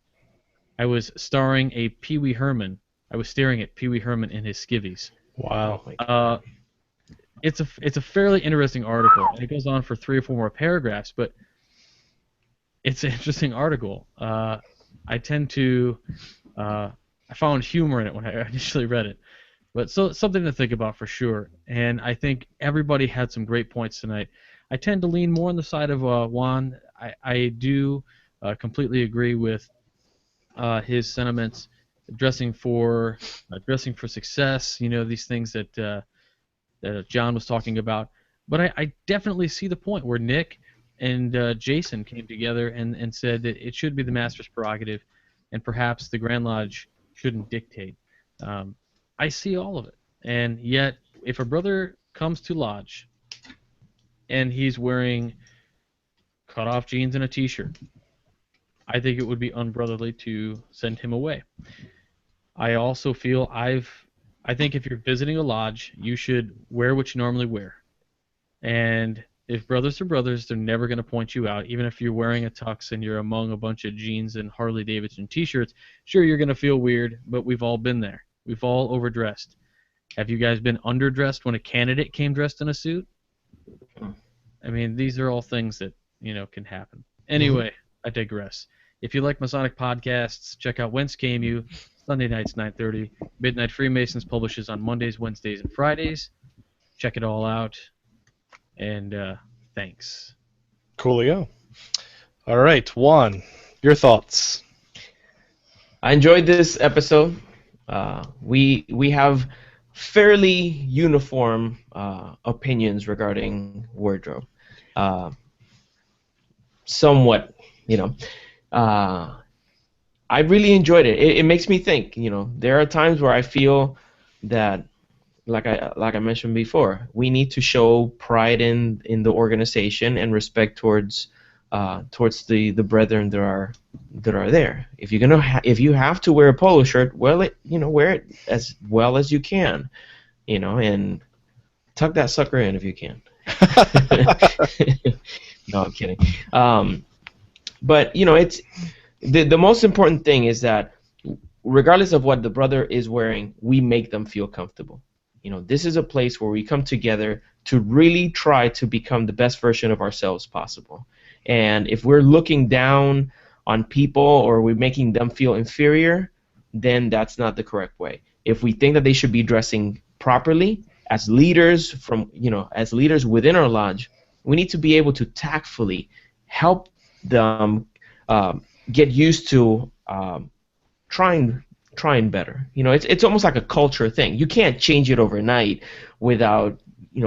at Pee Wee Herman in his skivvies." Wow. It's a fairly interesting article, and it goes on for 3 or 4 more paragraphs, but it's an interesting article. I found humor in it when I initially read it, but something to think about for sure. And I think everybody had some great points tonight. I tend to lean more on the side of Juan. I do completely agree with his sentiments, dressing for success. These things that John was talking about. But I definitely see the point where Nick and Jason came together and said that it should be the master's prerogative, and perhaps the Grand Lodge shouldn't dictate. I see all of it, and yet if a brother comes to lodge and he's wearing cut-off jeans and a t-shirt, I think it would be unbrotherly to send him away. I also feel I think if you're visiting a lodge, you should wear what you normally wear. And if brothers are brothers, they're never going to point you out. Even if you're wearing a tux and you're among a bunch of jeans and Harley Davidson t-shirts, sure, you're going to feel weird, but we've all been there. We've all overdressed. Have you guys been underdressed when a candidate came dressed in a suit? I mean, these are all things that, can happen. Anyway, I digress. If you like Masonic podcasts, check out Whence Came You, Sunday nights, 9:30. Midnight Freemasons publishes on Mondays, Wednesdays, and Fridays. Check it all out. And thanks. Coolio. All right, Juan, your thoughts. I enjoyed this episode. We have fairly uniform opinions regarding wardrobe. Somewhat, I really enjoyed it. It makes me think. There are times where I feel that, like I mentioned before, we need to show pride in the organization and respect towards the brethren that are there. If you have to wear a polo shirt, wear it as well as you can, and tuck that sucker in if you can. No, I'm kidding. But it's the most important thing is that regardless of what the brother is wearing, we make them feel comfortable. This is a place where we come together to really try to become the best version of ourselves possible. And if we're looking down on people or we're making them feel inferior, then that's not the correct way. If we think that they should be dressing properly as leaders as leaders within our lodge, we need to be able to tactfully help them get used to trying better. It's almost like a culture thing. You can't change it overnight without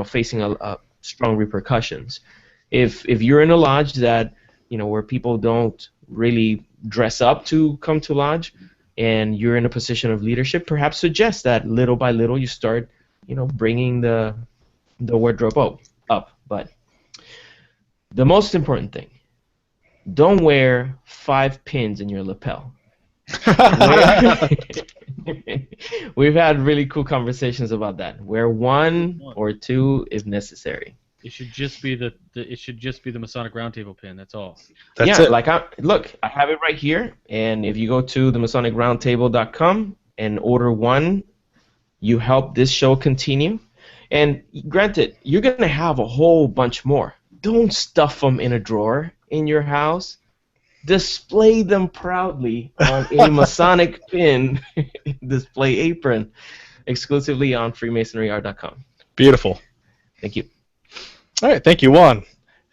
facing a strong repercussions. If you're in a lodge that where people don't really dress up to come to lodge, and you're in a position of leadership, perhaps suggest that little by little you start bringing the wardrobe up. But the most important thing, don't wear 5 pins in your lapel. We've had really cool conversations about that. Wear 1 or 2 if necessary. It should just be the Masonic Roundtable pin. That's all. That's it. Look, I have it right here, and if you go to theMasonicRoundtable.com and order 1, you help this show continue. And granted, you're gonna have a whole bunch more. Don't stuff them in a drawer in your house. Display them proudly on a Masonic pin display apron, exclusively on FreemasonryArt.com. Beautiful. Thank you. All right, thank you, Juan.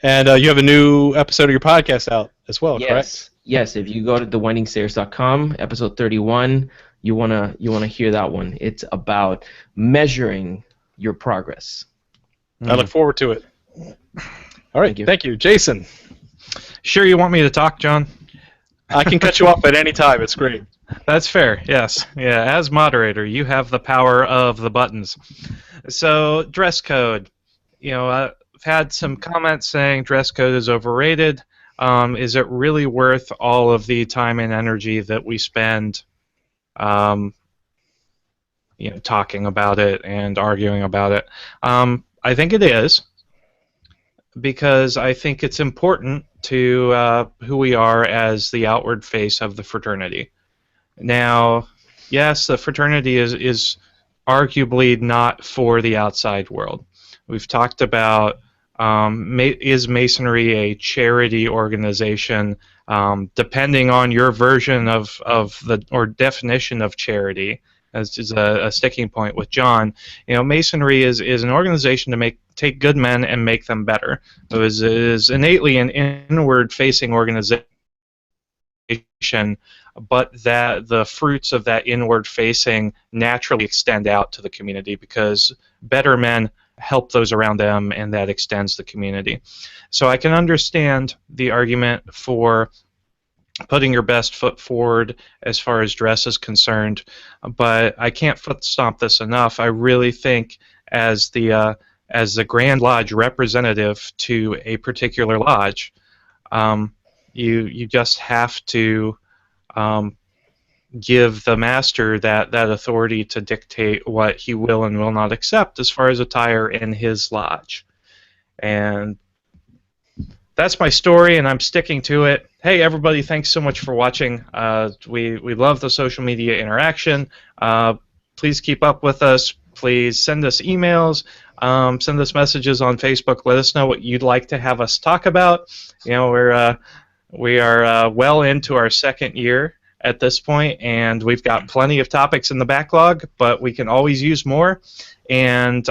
And you have a new episode of your podcast out as well, correct? Yes. If you go to thewindingstairs.com, episode 31, you wanna hear that one. It's about measuring your progress. I look forward to it. All right, thank you. Jason. Sure you want me to talk, John? I can cut you off at any time. It's great. That's fair, yes. Yeah, as moderator, you have the power of the buttons. So, dress code. I've had some comments saying dress code is overrated. Is it really worth all of the time and energy that we spend talking about it and arguing about it? I think it is, because I think it's important to who we are as the outward face of the fraternity. Now, yes, the fraternity is arguably not for the outside world. We've talked about is Masonry a charity organization? Depending on your version of or definition of charity, as is a sticking point with John. Masonry is an organization to take good men and make them better. It is innately an inward-facing organization, but that the fruits of that inward-facing naturally extend out to the community, because better men help those around them, and that extends the community. So I can understand the argument for putting your best foot forward as far as dress is concerned, but I can't foot stomp this enough. I really think as the as the Grand Lodge representative to a particular lodge, you just have to give the master that authority to dictate what he will and will not accept as far as attire in his lodge. And that's my story, and I'm sticking to it. Hey, everybody, thanks so much for watching. We love the social media interaction. Please keep up with us. Please send us emails. Send us messages on Facebook. Let us know what you'd like to have us talk about. You know, we are well into our second year at this point, and we've got plenty of topics in the backlog, but we can always use more. And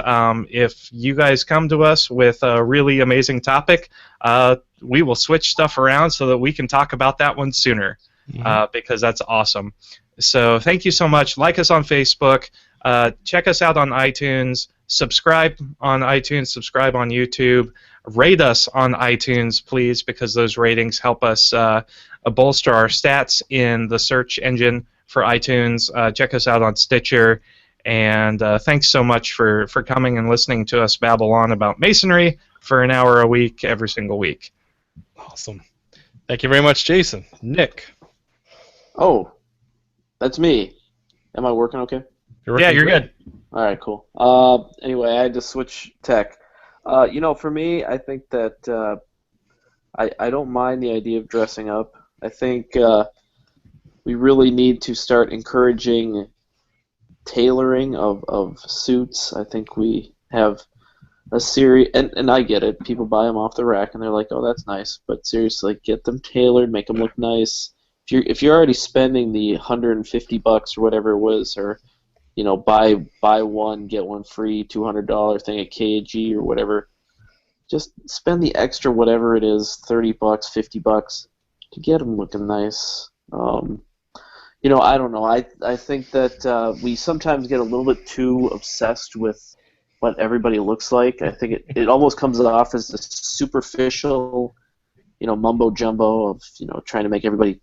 if you guys come to us with a really amazing topic, we will switch stuff around so that we can talk about that one sooner, because that's awesome. So thank you so much. Like us on Facebook. Check us out on iTunes. Subscribe on iTunes. Subscribe on YouTube. Rate us on iTunes, please, because those ratings help us bolster our stats in the search engine for iTunes. Check us out on Stitcher. And thanks so much for coming and listening to us babble on about Masonry for an hour a week, every single week. Awesome. Thank you very much, Jason. Nick. Oh, that's me. Am I working okay? Yeah, you're good. All right, cool. Anyway, I had to switch tech. You know, for me, I think that I don't mind the idea of dressing up. I think we really need to start encouraging tailoring of suits. I think we have a series, and I get it. People buy them off the rack, and they're like, "Oh, that's nice." But seriously, get them tailored, make them look nice. If you're already spending the $150 or whatever it was, or you know, buy one get one free $200 thing at KG or whatever, just spend the extra whatever it is, $30, $50 to get them looking nice. You know, I don't know. I think that we sometimes get a little bit too obsessed with what everybody looks like. I think it almost comes off as this superficial, you know, mumbo jumbo of, you know, trying to make everybody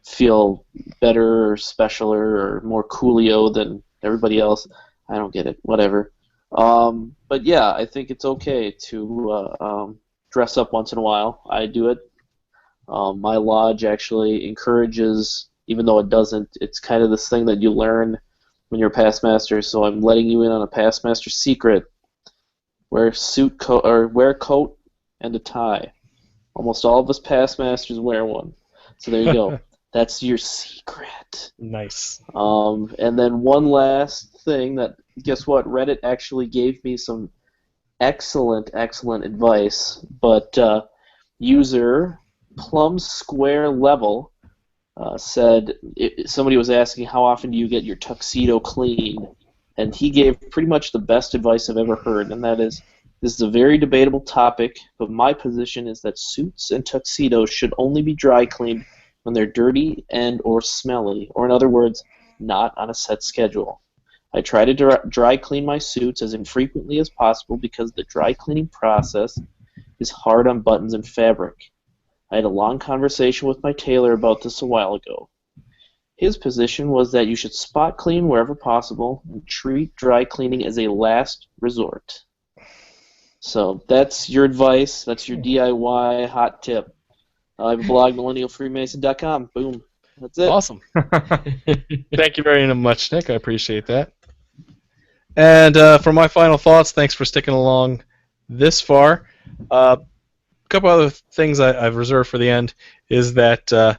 feel better or specialer or more coolio than everybody else. I don't get it. Whatever. But yeah, I think it's okay to dress up once in a while. I do it. My lodge actually encourages, even though it doesn't, it's kind of this thing that you learn when you're a past master. So I'm letting you in on a past master secret. Wear wear a coat and a tie. Almost all of us past masters wear one. So there you go. That's your secret. Nice. And then one last thing that, guess what? Reddit actually gave me some excellent advice. But user Plum Square Level said somebody was asking how often do you get your tuxedo cleaned, and he gave pretty much the best advice I've ever heard, and that is, this is a very debatable topic, but my position is that suits and tuxedos should only be dry cleaned when they're dirty and or smelly, or in other words, not on a set schedule. I try to dry clean my suits as infrequently as possible because the dry cleaning process is hard on buttons and fabric. I had a long conversation with my tailor about this a while ago. His position was that you should spot clean wherever possible and treat dry cleaning as a last resort. So that's your advice. That's your DIY hot tip. I have a blog, millennialfreemason.com. Boom. That's it. Awesome. Thank you very much, Nick. I appreciate that. And for my final thoughts, thanks for sticking along this far. A couple other things I've reserved for the end is that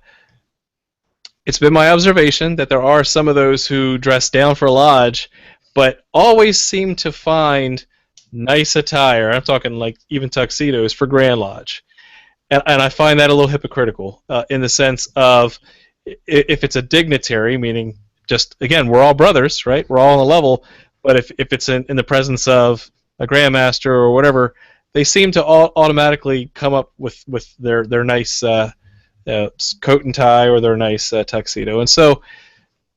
it's been my observation that there are some of those who dress down for lodge, but always seem to find nice attire. I'm talking like even tuxedos for Grand Lodge. And I find that a little hypocritical in the sense of if it's a dignitary, meaning just, again, we're all brothers, right? We're all on a level, but if it's in the presence of a grandmaster or whatever, they seem to automatically come up with their nice coat and tie or their nice tuxedo. And so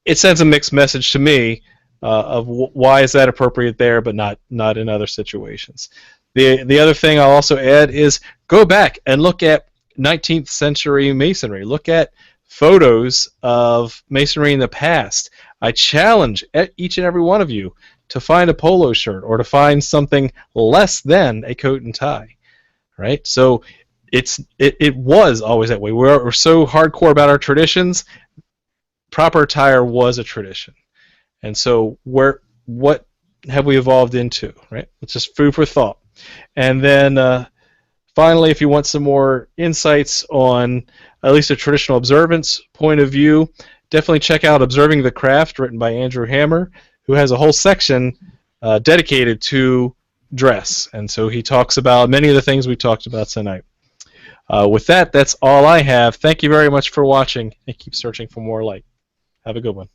it sends a mixed message to me of why is that appropriate there but not in other situations. The other thing I'll also add is go back and look at 19th century masonry. Look at photos of masonry in the past. I challenge each and every one of you to find a polo shirt or to find something less than a coat and tie, right? So it was always that way. We're so hardcore about our traditions. Proper attire was a tradition, and so what have we evolved into, right? It's just food for thought. And then finally, if you want some more insights on at least a traditional observance point of view, definitely check out Observing the Craft, written by Andrew Hammer, who has a whole section dedicated to dress. And so he talks about many of the things we talked about tonight. With that, that's all I have. Thank you very much for watching, and keep searching for more light. Have a good one.